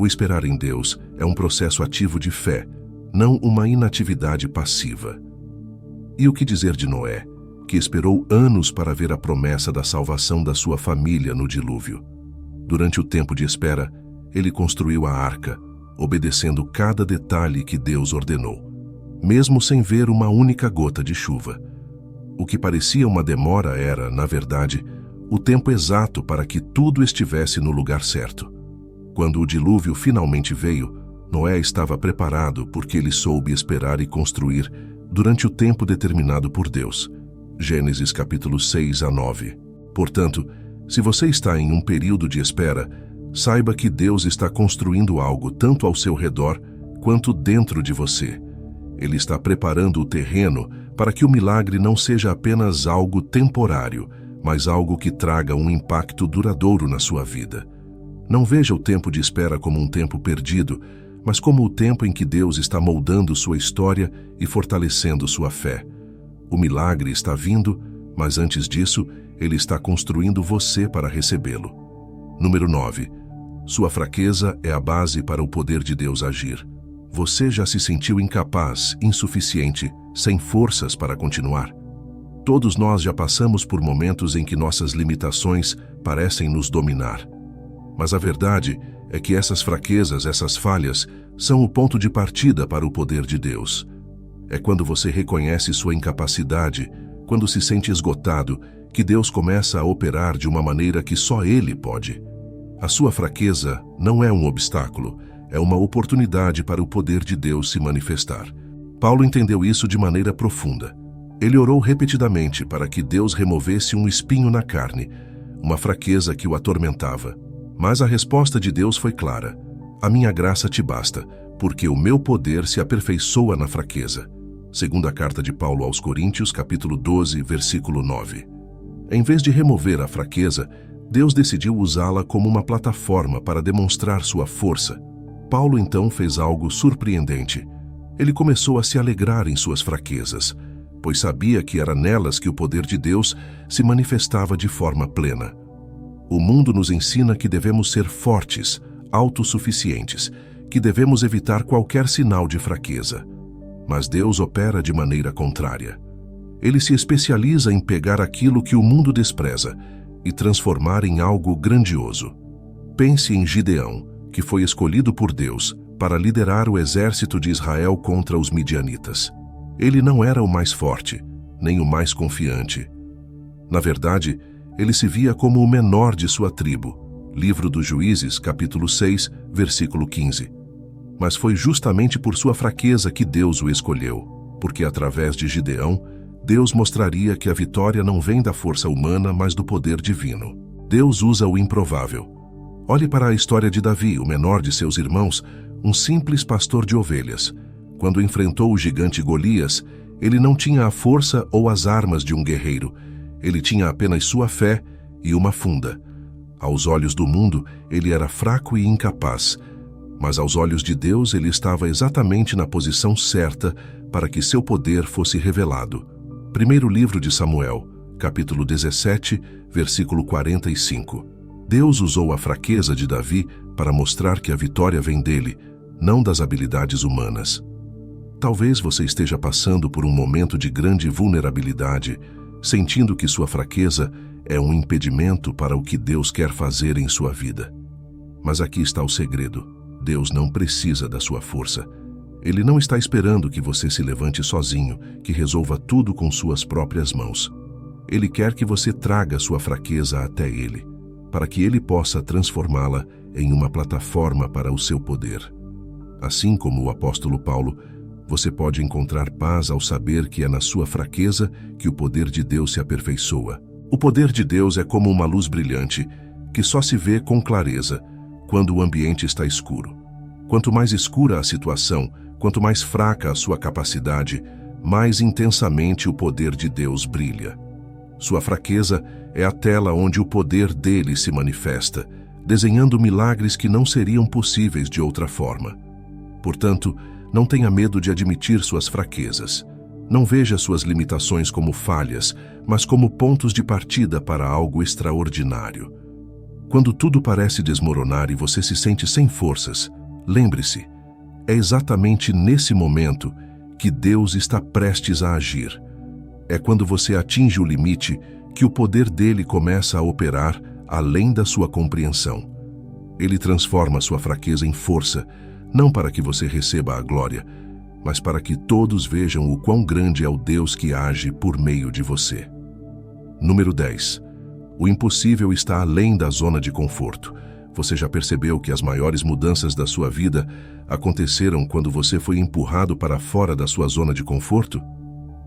O esperar em Deus é um processo ativo de fé, não uma inatividade passiva. E o que dizer de Noé, que esperou anos para ver a promessa da salvação da sua família no dilúvio? Durante o tempo de espera, ele construiu a arca, obedecendo cada detalhe que Deus ordenou, mesmo sem ver uma única gota de chuva. O que parecia uma demora era, na verdade, o tempo exato para que tudo estivesse no lugar certo. Quando o dilúvio finalmente veio, Noé estava preparado porque ele soube esperar e construir durante o tempo determinado por Deus. Gênesis capítulo 6 a 9. Portanto, se você está em um período de espera, saiba que Deus está construindo algo tanto ao seu redor quanto dentro de você. Ele está preparando o terreno para que o milagre não seja apenas algo temporário, mas algo que traga um impacto duradouro na sua vida. Não veja o tempo de espera como um tempo perdido, mas como o tempo em que Deus está moldando sua história e fortalecendo sua fé. O milagre está vindo, mas antes disso, ele está construindo você para recebê-lo. Número 9. Sua fraqueza é a base para o poder de Deus agir. Você já se sentiu incapaz, insuficiente, sem forças para continuar? Todos nós já passamos por momentos em que nossas limitações parecem nos dominar. Mas a verdade é que essas fraquezas, essas falhas, são o ponto de partida para o poder de Deus. É quando você reconhece sua incapacidade, quando se sente esgotado, que Deus começa a operar de uma maneira que só Ele pode. A sua fraqueza não é um obstáculo, é uma oportunidade para o poder de Deus se manifestar. Paulo entendeu isso de maneira profunda. Ele orou repetidamente para que Deus removesse um espinho na carne, uma fraqueza que o atormentava. Mas a resposta de Deus foi clara: a minha graça te basta, porque o meu poder se aperfeiçoa na fraqueza. Segunda carta de Paulo aos Coríntios, capítulo 12, versículo 9. Em vez de remover a fraqueza, Deus decidiu usá-la como uma plataforma para demonstrar sua força. Paulo então fez algo surpreendente. Ele começou a se alegrar em suas fraquezas, pois sabia que era nelas que o poder de Deus se manifestava de forma plena. O mundo nos ensina que devemos ser fortes, autossuficientes, que devemos evitar qualquer sinal de fraqueza. Mas Deus opera de maneira contrária. Ele se especializa em pegar aquilo que o mundo despreza e transformar em algo grandioso. Pense em Gideão, que foi escolhido por Deus para liderar o exército de Israel contra os midianitas. Ele não era o mais forte, nem o mais confiante. Na verdade, ele se via como o menor de sua tribo. Livro dos Juízes, capítulo 6, versículo 15. Mas foi justamente por sua fraqueza que Deus o escolheu, porque através de Gideão, Deus mostraria que a vitória não vem da força humana, mas do poder divino. Deus usa o improvável. Olhe para a história de Davi, o menor de seus irmãos, um simples pastor de ovelhas. Quando enfrentou o gigante Golias, ele não tinha a força ou as armas de um guerreiro. Ele tinha apenas sua fé e uma funda. Aos olhos do mundo, ele era fraco e incapaz, mas aos olhos de Deus ele estava exatamente na posição certa para que seu poder fosse revelado. Primeiro livro de Samuel, capítulo 17, versículo 45. Deus usou a fraqueza de Davi para mostrar que a vitória vem dele, não das habilidades humanas. Talvez você esteja passando por um momento de grande vulnerabilidade, sentindo que sua fraqueza é um impedimento para o que Deus quer fazer em sua vida. Mas aqui está o segredo. Deus não precisa da sua força. Ele não está esperando que você se levante sozinho, que resolva tudo com suas próprias mãos. Ele quer que você traga sua fraqueza até Ele, para que Ele possa transformá-la em uma plataforma para o seu poder. Assim como o apóstolo Paulo, você pode encontrar paz ao saber que é na sua fraqueza que o poder de Deus se aperfeiçoa. O poder de Deus é como uma luz brilhante, que só se vê com clareza quando o ambiente está escuro. Quanto mais escura a situação, quanto mais fraca a sua capacidade, mais intensamente o poder de Deus brilha. Sua fraqueza é a tela onde o poder dele se manifesta, desenhando milagres que não seriam possíveis de outra forma. Portanto, não tenha medo de admitir suas fraquezas. Não veja suas limitações como falhas, mas como pontos de partida para algo extraordinário. Quando tudo parece desmoronar e você se sente sem forças, lembre-se, é exatamente nesse momento que Deus está prestes a agir. É quando você atinge o limite que o poder dele começa a operar além da sua compreensão. Ele transforma sua fraqueza em força, não para que você receba a glória, mas para que todos vejam o quão grande é o Deus que age por meio de você. Número 10. O impossível está além da zona de conforto. Você já percebeu que as maiores mudanças da sua vida aconteceram quando você foi empurrado para fora da sua zona de conforto?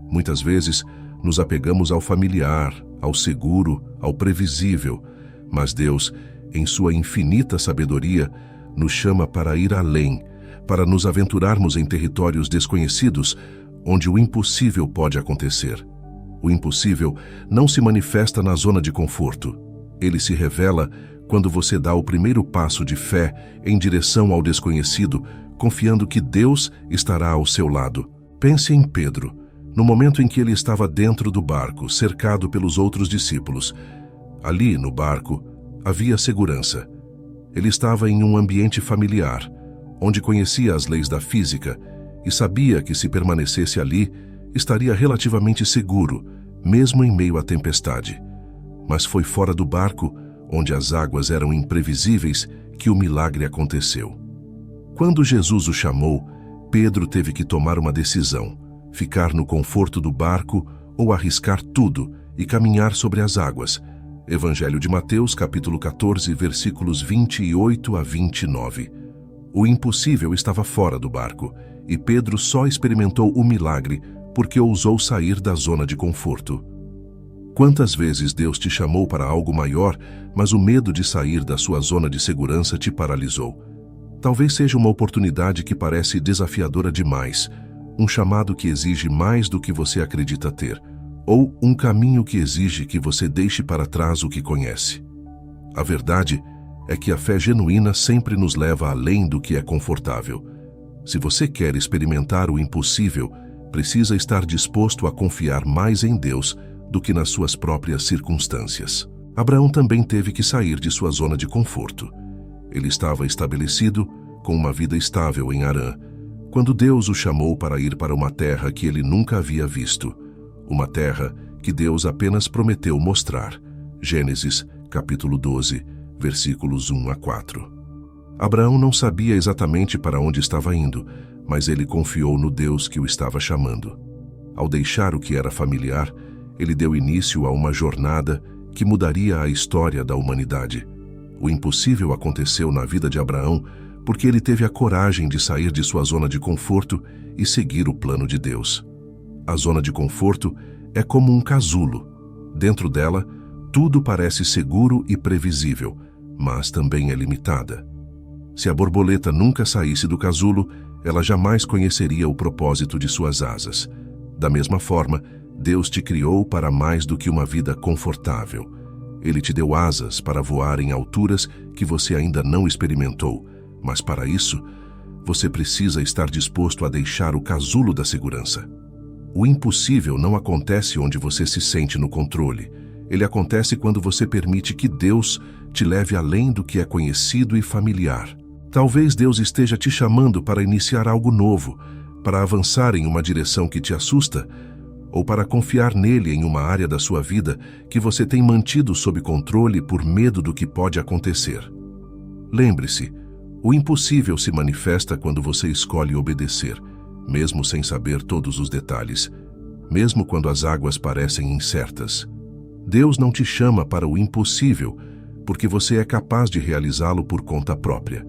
Muitas vezes, nos apegamos ao familiar, ao seguro, ao previsível, mas Deus, em sua infinita sabedoria, nos chama para ir além, para nos aventurarmos em territórios desconhecidos, onde o impossível pode acontecer. O impossível não se manifesta na zona de conforto. Ele se revela quando você dá o primeiro passo de fé em direção ao desconhecido, confiando que Deus estará ao seu lado. Pense em Pedro, no momento em que ele estava dentro do barco, cercado pelos outros discípulos. Ali, no barco, havia segurança. Ele estava em um ambiente familiar, onde conhecia as leis da física e sabia que se permanecesse ali, estaria relativamente seguro, mesmo em meio à tempestade. Mas foi fora do barco, onde as águas eram imprevisíveis, que o milagre aconteceu. Quando Jesus o chamou, Pedro teve que tomar uma decisão: ficar no conforto do barco ou arriscar tudo e caminhar sobre as águas. Evangelho de Mateus, capítulo 14, versículos 28 a 29. O impossível estava fora do barco, e Pedro só experimentou o milagre porque ousou sair da zona de conforto. Quantas vezes Deus te chamou para algo maior, mas o medo de sair da sua zona de segurança te paralisou? Talvez seja uma oportunidade que parece desafiadora demais, um chamado que exige mais do que você acredita ter, ou um caminho que exige que você deixe para trás o que conhece. A verdade é que a fé genuína sempre nos leva além do que é confortável. Se você quer experimentar o impossível, precisa estar disposto a confiar mais em Deus do que nas suas próprias circunstâncias. Abraão também teve que sair de sua zona de conforto. Ele estava estabelecido, com uma vida estável em Harã, quando Deus o chamou para ir para uma terra que ele nunca havia visto, uma terra que Deus apenas prometeu mostrar. Gênesis, capítulo 12, versículos 1 a 4. Abraão não sabia exatamente para onde estava indo, mas ele confiou no Deus que o estava chamando. Ao deixar o que era familiar, ele deu início a uma jornada que mudaria a história da humanidade. O impossível aconteceu na vida de Abraão porque ele teve a coragem de sair de sua zona de conforto e seguir o plano de Deus. A zona de conforto é como um casulo. Dentro dela, tudo parece seguro e previsível, mas também é limitada. Se a borboleta nunca saísse do casulo, ela jamais conheceria o propósito de suas asas. Da mesma forma, Deus te criou para mais do que uma vida confortável. Ele te deu asas para voar em alturas que você ainda não experimentou, mas para isso, você precisa estar disposto a deixar o casulo da segurança. O impossível não acontece onde você se sente no controle. Ele acontece quando você permite que Deus te leve além do que é conhecido e familiar. Talvez Deus esteja te chamando para iniciar algo novo, para avançar em uma direção que te assusta, ou para confiar nele em uma área da sua vida que você tem mantido sob controle por medo do que pode acontecer. Lembre-se, o impossível se manifesta quando você escolhe obedecer, mesmo sem saber todos os detalhes, mesmo quando as águas parecem incertas. Deus não te chama para o impossível porque você é capaz de realizá-lo por conta própria,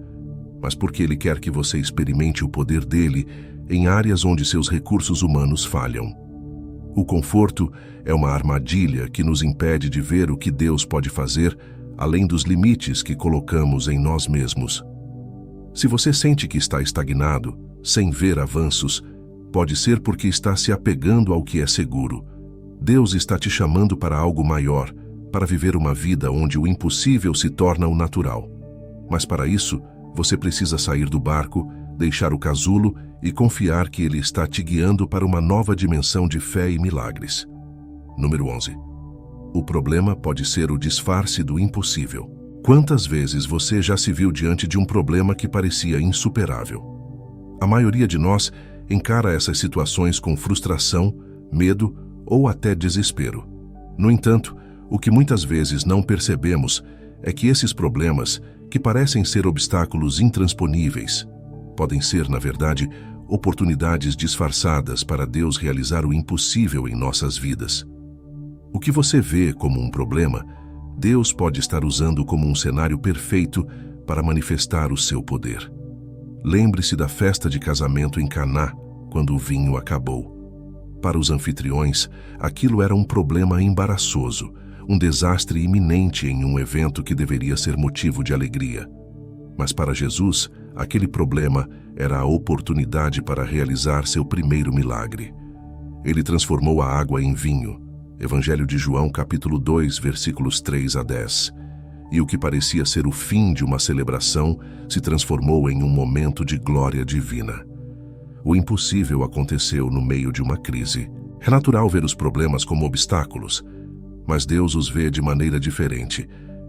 mas porque Ele quer que você experimente o poder dele em áreas onde seus recursos humanos falham. O conforto é uma armadilha que nos impede de ver o que Deus pode fazer além dos limites que colocamos em nós mesmos. Se você sente que está estagnado, sem ver avanços, pode ser porque está se apegando ao que é seguro. Deus está te chamando para algo maior, para viver uma vida onde o impossível se torna o natural. Mas para isso, você precisa sair do barco, deixar o casulo e confiar que Ele está te guiando para uma nova dimensão de fé e milagres. Número 11. O problema pode ser o disfarce do impossível. Quantas vezes você já se viu diante de um problema que parecia insuperável? A maioria de nós encara essas situações com frustração, medo ou até desespero. No entanto, o que muitas vezes não percebemos é que esses problemas, que parecem ser obstáculos intransponíveis, podem ser, na verdade, oportunidades disfarçadas para Deus realizar o impossível em nossas vidas. O que você vê como um problema, Deus pode estar usando como um cenário perfeito para manifestar o seu poder. Lembre-se da festa de casamento em Caná, quando o vinho acabou. Para os anfitriões, aquilo era um problema embaraçoso, um desastre iminente em um evento que deveria ser motivo de alegria. Mas para Jesus, aquele problema era a oportunidade para realizar seu primeiro milagre. Ele transformou a água em vinho. Evangelho de João, capítulo 2, versículos 3 a 10. E o que parecia ser o fim de uma celebração se transformou em um momento de glória divina. O impossível aconteceu no meio de uma crise. É natural ver os problemas como obstáculos, mas Deus os vê de maneira diferente.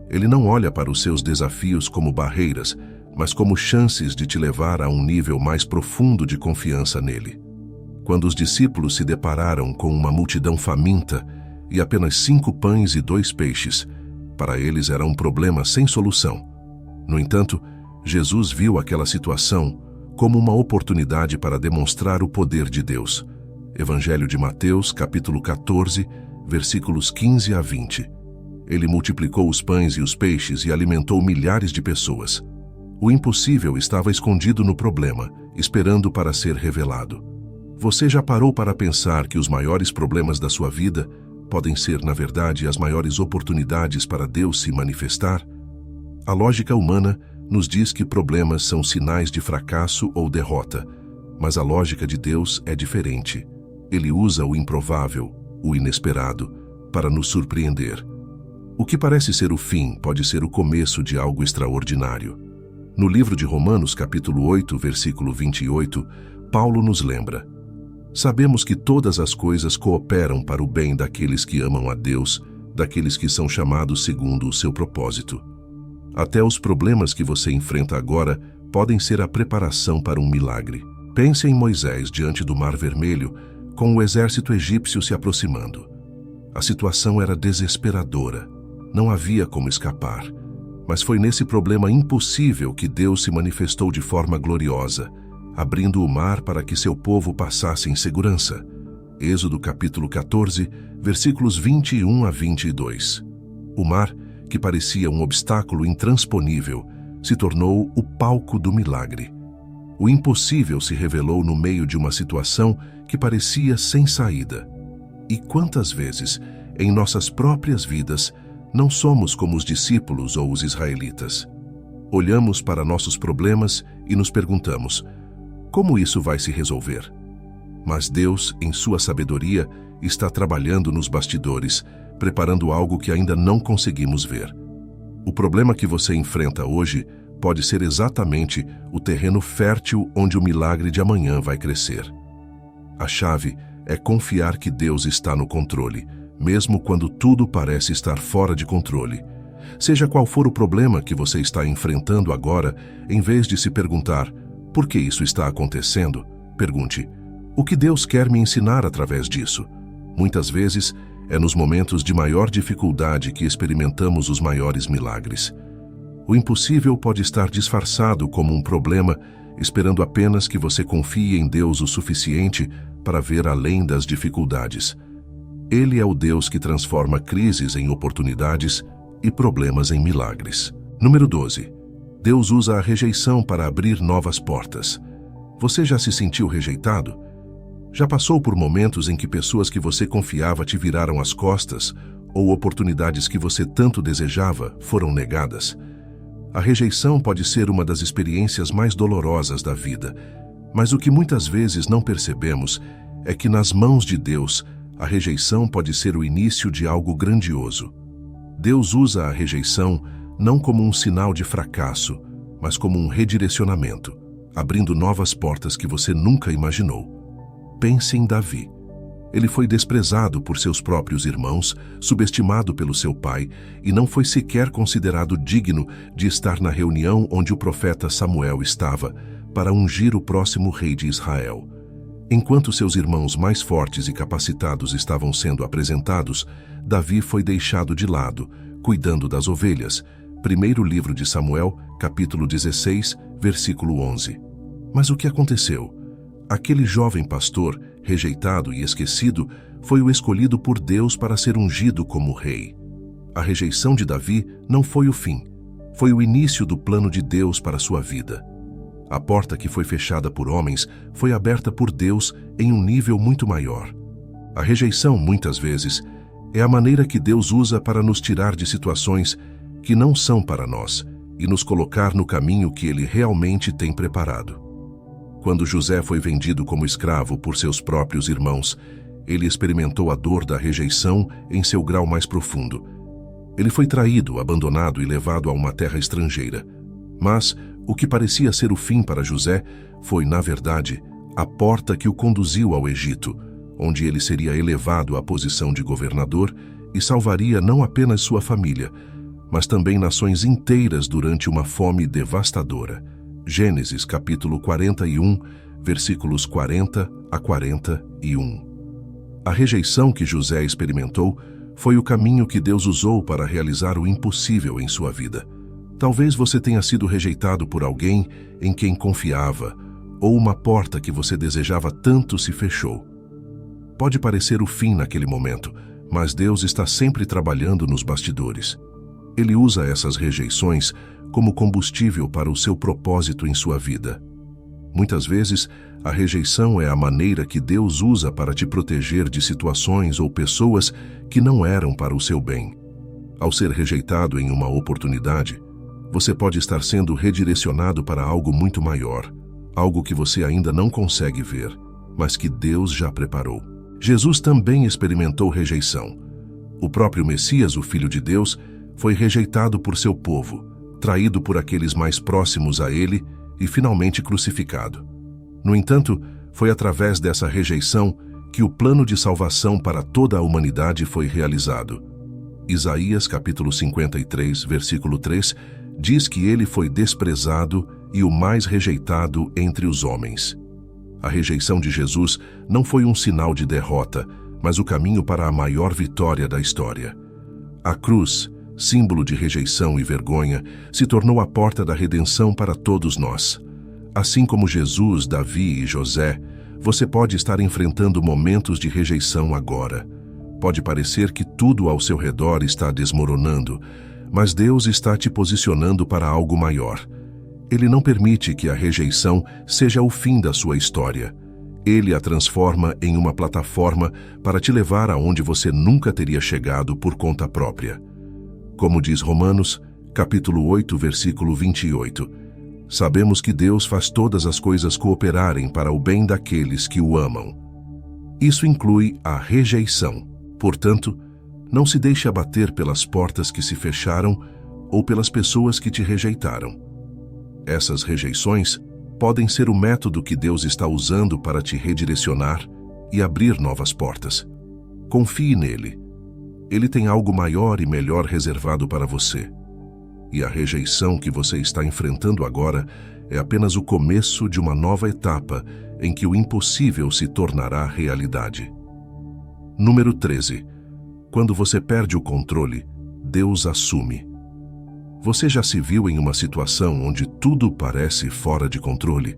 Ele não olha para os seus desafios como barreiras, mas como chances de te levar a um nível mais profundo de confiança nele. Quando os discípulos se depararam com uma multidão faminta e apenas 5 pães e 2 peixes, para eles era um problema sem solução. No entanto, Jesus viu aquela situação como uma oportunidade para demonstrar o poder de Deus. Evangelho de Mateus, capítulo 14, versículos 15 a 20. Ele multiplicou os pães e os peixes e alimentou milhares de pessoas. O impossível estava escondido no problema, esperando para ser revelado. Você já parou para pensar que os maiores problemas da sua vida podem ser, na verdade, as maiores oportunidades para Deus se manifestar? A lógica humana nos diz que problemas são sinais de fracasso ou derrota, mas a lógica de Deus é diferente. Ele usa o improvável, o inesperado, para nos surpreender. O que parece ser o fim pode ser o começo de algo extraordinário. No livro de Romanos, capítulo 8, versículo 28, Paulo nos lembra: sabemos que todas as coisas cooperam para o bem daqueles que amam a Deus, daqueles que são chamados segundo o seu propósito. Até os problemas que você enfrenta agora podem ser a preparação para um milagre. Pense em Moisés diante do Mar Vermelho, com o exército egípcio se aproximando. A situação era desesperadora. Não havia como escapar. Mas foi nesse problema impossível que Deus se manifestou de forma gloriosa, abrindo o mar para que seu povo passasse em segurança. Êxodo capítulo 14, versículos 21 a 22. O mar, que parecia um obstáculo intransponível, se tornou o palco do milagre. O impossível se revelou no meio de uma situação que parecia sem saída. E quantas vezes, em nossas próprias vidas, não somos como os discípulos ou os israelitas? Olhamos para nossos problemas e nos perguntamos: como isso vai se resolver? Mas Deus, em sua sabedoria, está trabalhando nos bastidores, preparando algo que ainda não conseguimos ver. O problema que você enfrenta hoje pode ser exatamente o terreno fértil onde o milagre de amanhã vai crescer. A chave é confiar que Deus está no controle, mesmo quando tudo parece estar fora de controle. Seja qual for o problema que você está enfrentando agora, em vez de se perguntar: por que isso está acontecendo? Pergunte: o que Deus quer me ensinar através disso? Muitas vezes, é nos momentos de maior dificuldade que experimentamos os maiores milagres. O impossível pode estar disfarçado como um problema, esperando apenas que você confie em Deus o suficiente para ver além das dificuldades. Ele é o Deus que transforma crises em oportunidades e problemas em milagres. Número 12. Deus usa a rejeição para abrir novas portas. Você já se sentiu rejeitado? Já passou por momentos em que pessoas que você confiava te viraram as costas ou oportunidades que você tanto desejava foram negadas? A rejeição pode ser uma das experiências mais dolorosas da vida, mas o que muitas vezes não percebemos é que nas mãos de Deus, a rejeição pode ser o início de algo grandioso. Deus usa a rejeição não como um sinal de fracasso, mas como um redirecionamento, abrindo novas portas que você nunca imaginou. Pense em Davi. Ele foi desprezado por seus próprios irmãos, subestimado pelo seu pai, e não foi sequer considerado digno de estar na reunião onde o profeta Samuel estava, para ungir o próximo rei de Israel. Enquanto seus irmãos mais fortes e capacitados estavam sendo apresentados, Davi foi deixado de lado, cuidando das ovelhas. Primeiro livro de Samuel, capítulo 16, versículo 11. Mas o que aconteceu? Aquele jovem pastor, rejeitado e esquecido, foi o escolhido por Deus para ser ungido como rei. A rejeição de Davi não foi o fim, foi o início do plano de Deus para sua vida. A porta que foi fechada por homens foi aberta por Deus em um nível muito maior. A rejeição, muitas vezes, é a maneira que Deus usa para nos tirar de situações que não são para nós e nos colocar no caminho que Ele realmente tem preparado. Quando José foi vendido como escravo por seus próprios irmãos, ele experimentou a dor da rejeição em seu grau mais profundo. Ele foi traído, abandonado e levado a uma terra estrangeira. Mas o que parecia ser o fim para José foi, na verdade, a porta que o conduziu ao Egito, onde ele seria elevado à posição de governador e salvaria não apenas sua família, mas também nações inteiras durante uma fome devastadora. Gênesis capítulo 41, versículos 40 a 41. A rejeição que José experimentou foi o caminho que Deus usou para realizar o impossível em sua vida. Talvez você tenha sido rejeitado por alguém em quem confiava, ou uma porta que você desejava tanto se fechou. Pode parecer o fim naquele momento, mas Deus está sempre trabalhando nos bastidores. Ele usa essas rejeições como combustível para o seu propósito em sua vida. Muitas vezes, a rejeição é a maneira que Deus usa para te proteger de situações ou pessoas que não eram para o seu bem. Ao ser rejeitado em uma oportunidade, você pode estar sendo redirecionado para algo muito maior, algo que você ainda não consegue ver, mas que Deus já preparou. Jesus também experimentou rejeição. O próprio Messias, o Filho de Deus, foi rejeitado por seu povo, traído por aqueles mais próximos a ele e finalmente crucificado. No entanto, foi através dessa rejeição que o plano de salvação para toda a humanidade foi realizado. Isaías capítulo 53, versículo 3, diz que ele foi desprezado e o mais rejeitado entre os homens. A rejeição de Jesus não foi um sinal de derrota, mas o caminho para a maior vitória da história. A cruz, símbolo de rejeição e vergonha, se tornou a porta da redenção para todos nós. Assim como Jesus, Davi e José, você pode estar enfrentando momentos de rejeição agora. Pode parecer que tudo ao seu redor está desmoronando, mas Deus está te posicionando para algo maior. Ele não permite que a rejeição seja o fim da sua história. Ele a transforma em uma plataforma para te levar aonde você nunca teria chegado por conta própria. Como diz Romanos, capítulo 8, versículo 28, sabemos que Deus faz todas as coisas cooperarem para o bem daqueles que o amam. Isso inclui a rejeição. Portanto, não se deixe abater pelas portas que se fecharam ou pelas pessoas que te rejeitaram. Essas rejeições podem ser o método que Deus está usando para te redirecionar e abrir novas portas. Confie nele. Ele tem algo maior e melhor reservado para você. E a rejeição que você está enfrentando agora é apenas o começo de uma nova etapa em que o impossível se tornará realidade. Número 13. Quando você perde o controle, Deus assume. Você já se viu em uma situação onde tudo parece fora de controle?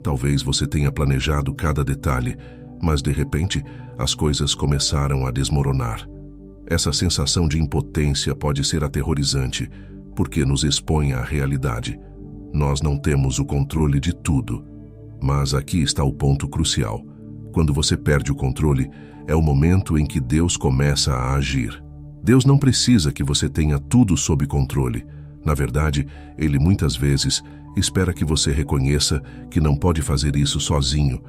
Talvez você tenha planejado cada detalhe, mas de repente as coisas começaram a desmoronar. Essa sensação de impotência pode ser aterrorizante, porque nos expõe à realidade. Nós não temos o controle de tudo. Mas aqui está o ponto crucial. Quando você perde o controle, é o momento em que Deus começa a agir. Deus não precisa que você tenha tudo sob controle. Na verdade, Ele muitas vezes espera que você reconheça que não pode fazer isso sozinho,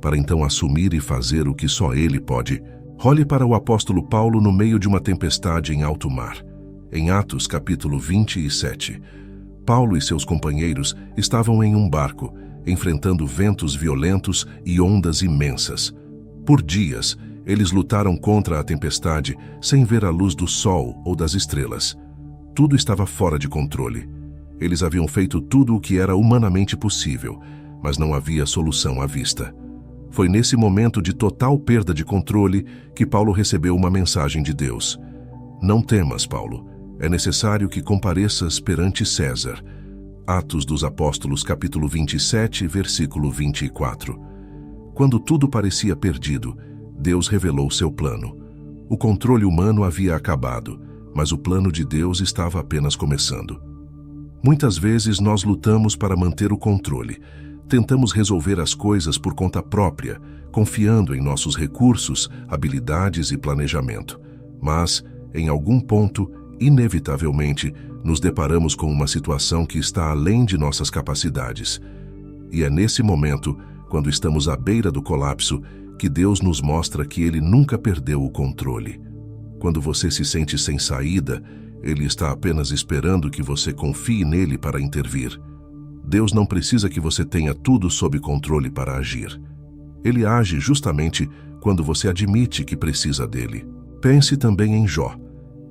para então assumir e fazer o que só Ele pode. Olhe para o apóstolo Paulo no meio de uma tempestade em alto mar. Em Atos capítulo 27, Paulo e seus companheiros estavam em um barco, enfrentando ventos violentos e ondas imensas. Por dias, eles lutaram contra a tempestade sem ver a luz do sol ou das estrelas. Tudo estava fora de controle. Eles haviam feito tudo o que era humanamente possível, mas não havia solução à vista. Foi nesse momento de total perda de controle que Paulo recebeu uma mensagem de Deus. Não temas, Paulo. É necessário que compareças perante César. Atos dos Apóstolos, capítulo 27, versículo 24. Quando tudo parecia perdido, Deus revelou seu plano. O controle humano havia acabado, mas o plano de Deus estava apenas começando. Muitas vezes nós lutamos para manter o controle. Tentamos resolver as coisas por conta própria, confiando em nossos recursos, habilidades e planejamento. Mas, em algum ponto, inevitavelmente, nos deparamos com uma situação que está além de nossas capacidades. E é nesse momento, quando estamos à beira do colapso, que Deus nos mostra que Ele nunca perdeu o controle. Quando você se sente sem saída, Ele está apenas esperando que você confie nele para intervir. Deus não precisa que você tenha tudo sob controle para agir. Ele age justamente quando você admite que precisa dele. Pense também em Jó.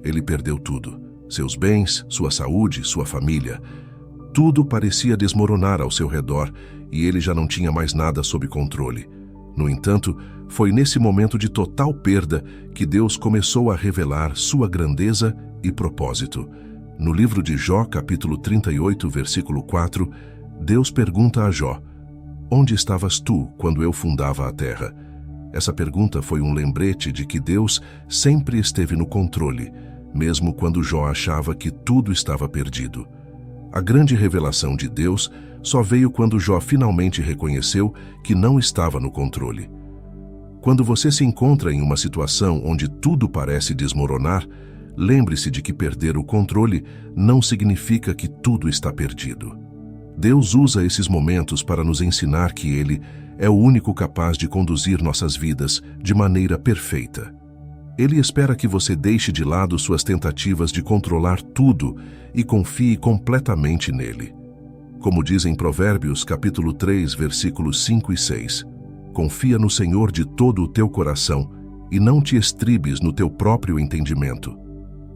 Ele perdeu tudo, seus bens, sua saúde, sua família. Tudo parecia desmoronar ao seu redor e ele já não tinha mais nada sob controle. No entanto, foi nesse momento de total perda que Deus começou a revelar sua grandeza e propósito. No livro de Jó, capítulo 38, versículo 4, Deus pergunta a Jó: "Onde estavas tu quando eu fundava a terra?" Essa pergunta foi um lembrete de que Deus sempre esteve no controle, mesmo quando Jó achava que tudo estava perdido. A grande revelação de Deus só veio quando Jó finalmente reconheceu que não estava no controle. Quando você se encontra em uma situação onde tudo parece desmoronar, lembre-se de que perder o controle não significa que tudo está perdido. Deus usa esses momentos para nos ensinar que Ele é o único capaz de conduzir nossas vidas de maneira perfeita. Ele espera que você deixe de lado suas tentativas de controlar tudo e confie completamente nele. Como diz em Provérbios, capítulo 3, versículos 5 e 6, "Confia no Senhor de todo o teu coração e não te estribes no teu próprio entendimento.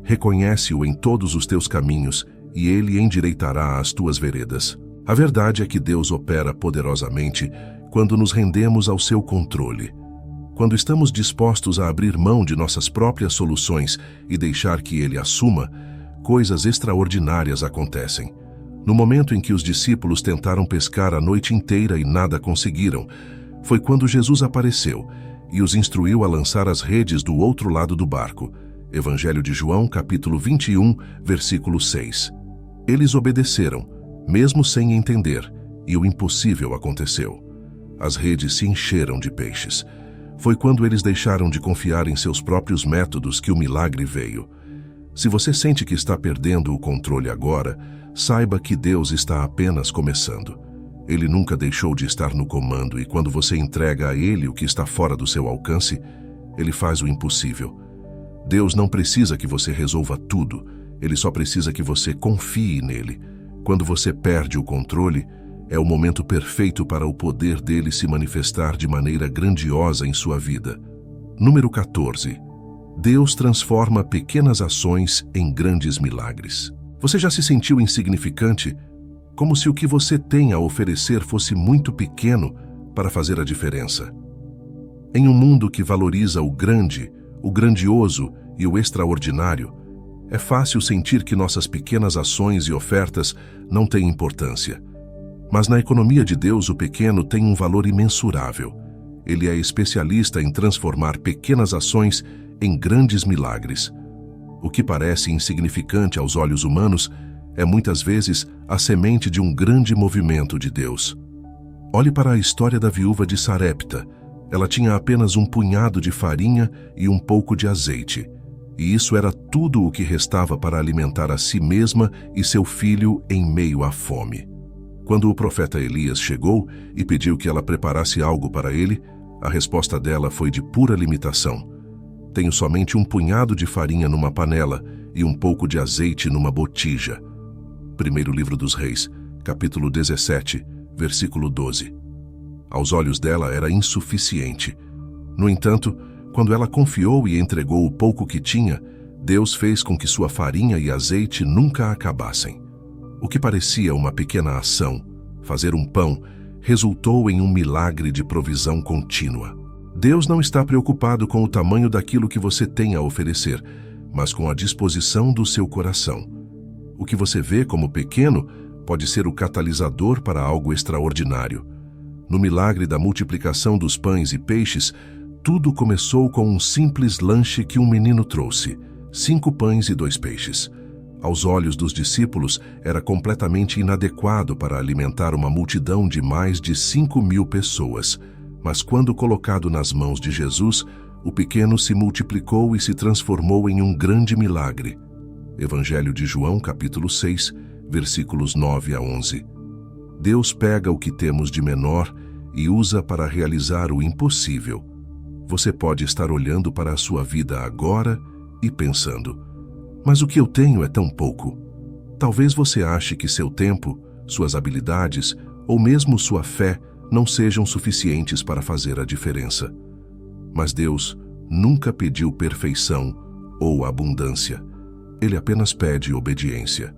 Reconhece-o em todos os teus caminhos e ele endireitará as tuas veredas." A verdade é que Deus opera poderosamente quando nos rendemos ao seu controle. Quando estamos dispostos a abrir mão de nossas próprias soluções e deixar que Ele assuma, coisas extraordinárias acontecem. No momento em que os discípulos tentaram pescar a noite inteira e nada conseguiram, foi quando Jesus apareceu e os instruiu a lançar as redes do outro lado do barco. Evangelho de João, capítulo 21, versículo 6. Eles obedeceram, mesmo sem entender, e o impossível aconteceu. As redes se encheram de peixes. Foi quando eles deixaram de confiar em seus próprios métodos que o milagre veio. Se você sente que está perdendo o controle agora, saiba que Deus está apenas começando. Ele nunca deixou de estar no comando e quando você entrega a Ele o que está fora do seu alcance, Ele faz o impossível. Deus não precisa que você resolva tudo, Ele só precisa que você confie nele. Quando você perde o controle, é o momento perfeito para o poder dele se manifestar de maneira grandiosa em sua vida. Número 14. Deus transforma pequenas ações em grandes milagres. Você já se sentiu insignificante? Como se o que você tem a oferecer fosse muito pequeno para fazer a diferença. Em um mundo que valoriza o grande, o grandioso e o extraordinário, é fácil sentir que nossas pequenas ações e ofertas não têm importância. Mas na economia de Deus, o pequeno tem um valor imensurável. Ele é especialista em transformar pequenas ações em grandes milagres. O que parece insignificante aos olhos humanos é muitas vezes a semente de um grande movimento de Deus. Olhe para a história da viúva de Sarepta. Ela tinha apenas um punhado de farinha e um pouco de azeite. E isso era tudo o que restava para alimentar a si mesma e seu filho em meio à fome. Quando o profeta Elias chegou e pediu que ela preparasse algo para ele, a resposta dela foi de pura limitação. "Tenho somente um punhado de farinha numa panela e um pouco de azeite numa botija." Primeiro livro dos Reis, capítulo 17, versículo 12. Aos olhos dela era insuficiente. No entanto, quando ela confiou e entregou o pouco que tinha, Deus fez com que sua farinha e azeite nunca acabassem. O que parecia uma pequena ação, fazer um pão, resultou em um milagre de provisão contínua. Deus não está preocupado com o tamanho daquilo que você tem a oferecer, mas com a disposição do seu coração. O que você vê como pequeno pode ser o catalisador para algo extraordinário. No milagre da multiplicação dos pães e peixes, tudo começou com um simples lanche que um menino trouxe: 5 pães e 2 peixes. Aos olhos dos discípulos, era completamente inadequado para alimentar uma multidão de mais de 5.000 pessoas. Mas quando colocado nas mãos de Jesus, o pequeno se multiplicou e se transformou em um grande milagre. Evangelho de João, capítulo 6, versículos 9 a 11. Deus pega o que temos de menor e usa para realizar o impossível. Você pode estar olhando para a sua vida agora e pensando: "Mas o que eu tenho é tão pouco." Talvez você ache que seu tempo, suas habilidades ou mesmo sua fé não sejam suficientes para fazer a diferença. Mas Deus nunca pediu perfeição ou abundância. ele apenas pede obediência.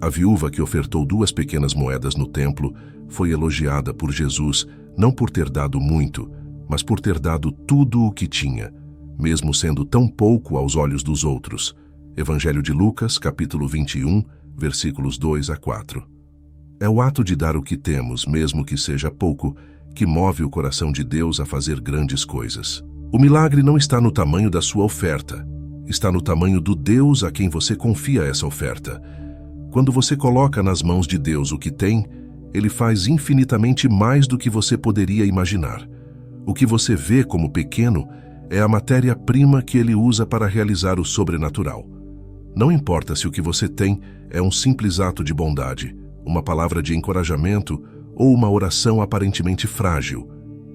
A viúva que ofertou 2 pequenas moedas no templo foi elogiada por Jesus não por ter dado muito, mas por ter dado tudo o que tinha, mesmo sendo tão pouco aos olhos dos outros. Evangelho de Lucas, capítulo 21, versículos 2 a 4. É o ato de dar o que temos, mesmo que seja pouco, que move o coração de Deus a fazer grandes coisas. O milagre não está no tamanho da sua oferta, está no tamanho do Deus a quem você confia essa oferta. Quando você coloca nas mãos de Deus o que tem, Ele faz infinitamente mais do que você poderia imaginar. O que você vê como pequeno é a matéria-prima que Ele usa para realizar o sobrenatural. Não importa se o que você tem é um simples ato de bondade, uma palavra de encorajamento ou uma oração aparentemente frágil.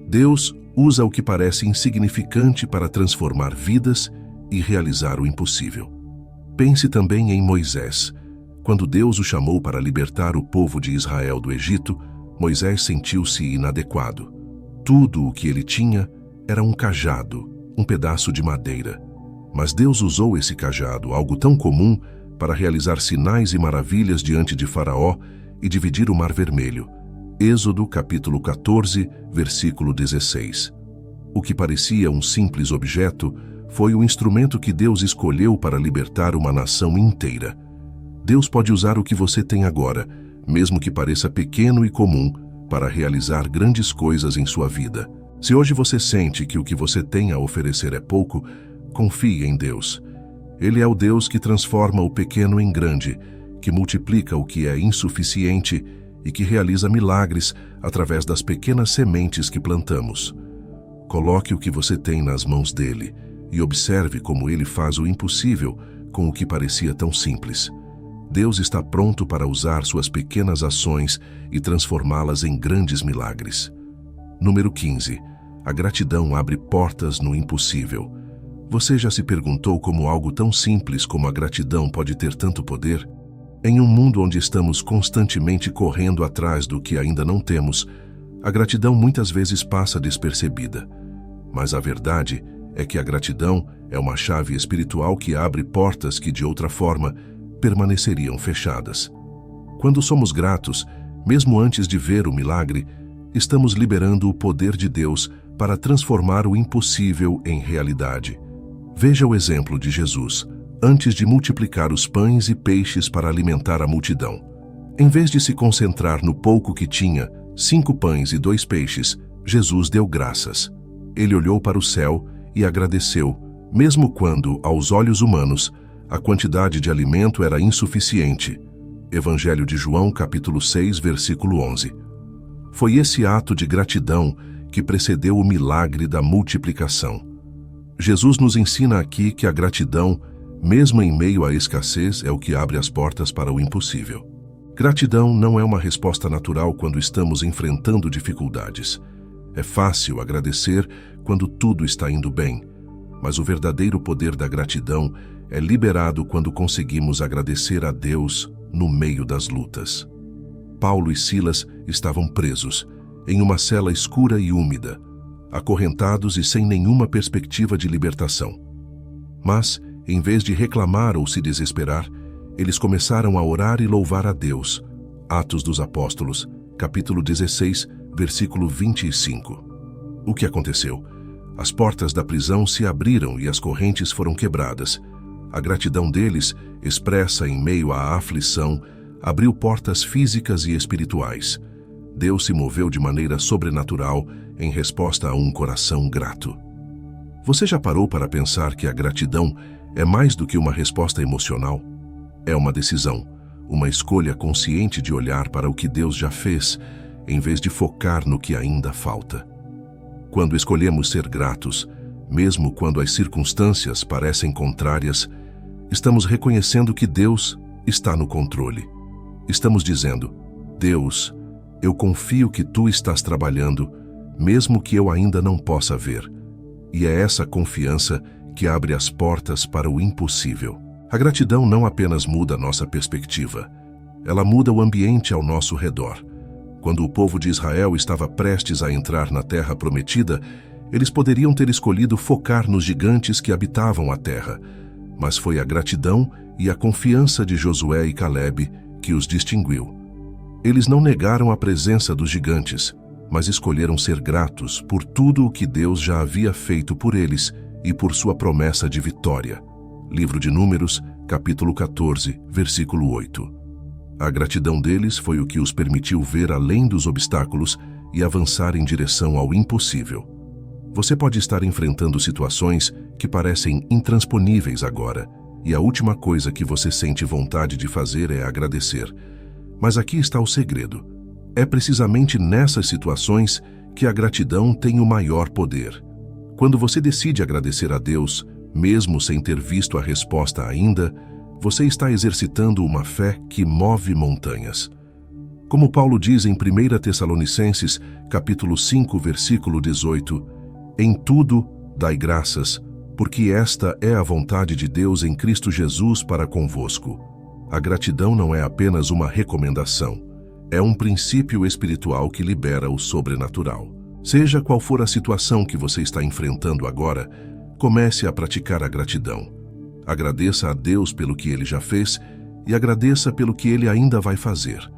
Deus usa o que parece insignificante para transformar vidas e realizar o impossível. Pense também em Moisés. Quando Deus o chamou para libertar o povo de Israel do Egito, Moisés sentiu-se inadequado. Tudo o que ele tinha era um cajado, um pedaço de madeira. Mas Deus usou esse cajado, algo tão comum, para realizar sinais e maravilhas diante de Faraó e dividir o Mar Vermelho. Êxodo capítulo 14, versículo 16. O que parecia um simples objeto foi o instrumento que Deus escolheu para libertar uma nação inteira. Deus pode usar o que você tem agora, mesmo que pareça pequeno e comum, para realizar grandes coisas em sua vida. Se hoje você sente que o que você tem a oferecer é pouco, confie em Deus. Ele é o Deus que transforma o pequeno em grande, que multiplica o que é insuficiente e que realiza milagres através das pequenas sementes que plantamos. Coloque o que você tem nas mãos dele e observe como ele faz o impossível com o que parecia tão simples. Deus está pronto para usar suas pequenas ações e transformá-las em grandes milagres. Número 15. A gratidão abre portas no impossível. Você já se perguntou como algo tão simples como a gratidão pode ter tanto poder? Em um mundo onde estamos constantemente correndo atrás do que ainda não temos, a gratidão muitas vezes passa despercebida. Mas a verdade é que a gratidão é uma chave espiritual que abre portas que, de outra forma, permaneceriam fechadas. Quando somos gratos, mesmo antes de ver o milagre, estamos liberando o poder de Deus para transformar o impossível em realidade. Veja o exemplo de Jesus, antes de multiplicar os pães e peixes para alimentar a multidão. Em vez de se concentrar no pouco que tinha, 5 pães e 2 peixes, Jesus deu graças. Ele olhou para o céu e agradeceu, mesmo quando, aos olhos humanos, a quantidade de alimento era insuficiente. Evangelho de João, capítulo 6, versículo 11. Foi esse ato de gratidão que precedeu o milagre da multiplicação. Jesus nos ensina aqui que a gratidão, mesmo em meio à escassez, é o que abre as portas para o impossível. Gratidão não é uma resposta natural quando estamos enfrentando dificuldades. É fácil agradecer quando tudo está indo bem, mas o verdadeiro poder da gratidão é liberado quando conseguimos agradecer a Deus no meio das lutas. Paulo e Silas estavam presos, em uma cela escura e úmida, acorrentados e sem nenhuma perspectiva de libertação. Mas, em vez de reclamar ou se desesperar, eles começaram a orar e louvar a Deus. Atos dos Apóstolos, capítulo 16, versículo 25. O que aconteceu? As portas da prisão se abriram e as correntes foram quebradas. A gratidão deles, expressa em meio à aflição, abriu portas físicas e espirituais. Deus se moveu de maneira sobrenatural em resposta a um coração grato. Você já parou para pensar que a gratidão é mais do que uma resposta emocional? É uma decisão, uma escolha consciente de olhar para o que Deus já fez, em vez de focar no que ainda falta. Quando escolhemos ser gratos, mesmo quando as circunstâncias parecem contrárias, estamos reconhecendo que Deus está no controle. Estamos dizendo: Deus, eu confio que Tu estás trabalhando, mesmo que eu ainda não possa ver. E é essa confiança que abre as portas para o impossível. A gratidão não apenas muda nossa perspectiva, ela muda o ambiente ao nosso redor. Quando o povo de Israel estava prestes a entrar na Terra Prometida, eles poderiam ter escolhido focar nos gigantes que habitavam a terra. mas foi a gratidão e a confiança de Josué e Calebe que os distinguiu. Eles não negaram a presença dos gigantes, mas escolheram ser gratos por tudo o que Deus já havia feito por eles e por sua promessa de vitória. Livro de Números, capítulo 14, versículo 8. A gratidão deles foi o que os permitiu ver além dos obstáculos e avançar em direção ao impossível. Você pode estar enfrentando situações que parecem intransponíveis agora, e a última coisa que você sente vontade de fazer é agradecer. Mas aqui está o segredo. É precisamente nessas situações que a gratidão tem o maior poder. Quando você decide agradecer a Deus, mesmo sem ter visto a resposta ainda, você está exercitando uma fé que move montanhas. Como Paulo diz em 1 Tessalonicenses, capítulo 5, versículo 18, em tudo dai graças, porque esta é a vontade de Deus em Cristo Jesus para convosco. A gratidão não é apenas uma recomendação, é um princípio espiritual que libera o sobrenatural. Seja qual for a situação que você está enfrentando agora, comece a praticar a gratidão. Agradeça a Deus pelo que Ele já fez e agradeça pelo que Ele ainda vai fazer.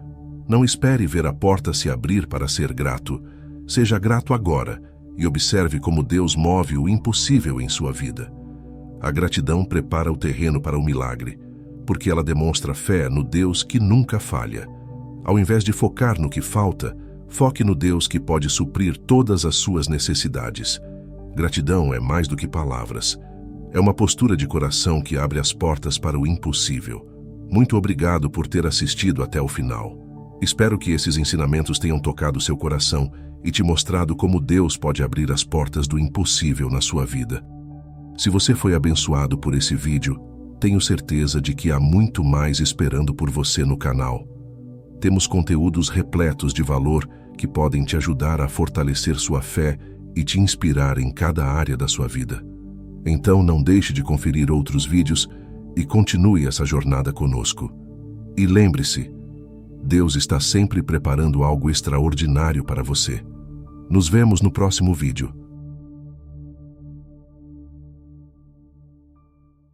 Não espere ver a porta se abrir para ser grato. Seja grato agora e observe como Deus move o impossível em sua vida. A gratidão prepara o terreno para o milagre, porque ela demonstra fé no Deus que nunca falha. Ao invés de focar no que falta, foque no Deus que pode suprir todas as suas necessidades. Gratidão é mais do que palavras. É uma postura de coração que abre as portas para o impossível. Muito obrigado por ter assistido até o final. Espero que esses ensinamentos tenham tocado seu coração e te mostrado como Deus pode abrir as portas do impossível na sua vida. Se você foi abençoado por esse vídeo, tenho certeza de que há muito mais esperando por você no canal. Temos conteúdos repletos de valor que podem te ajudar a fortalecer sua fé e te inspirar em cada área da sua vida. Então não deixe de conferir outros vídeos e continue essa jornada conosco. E lembre-se, Deus está sempre preparando algo extraordinário para você. Nos vemos no próximo vídeo.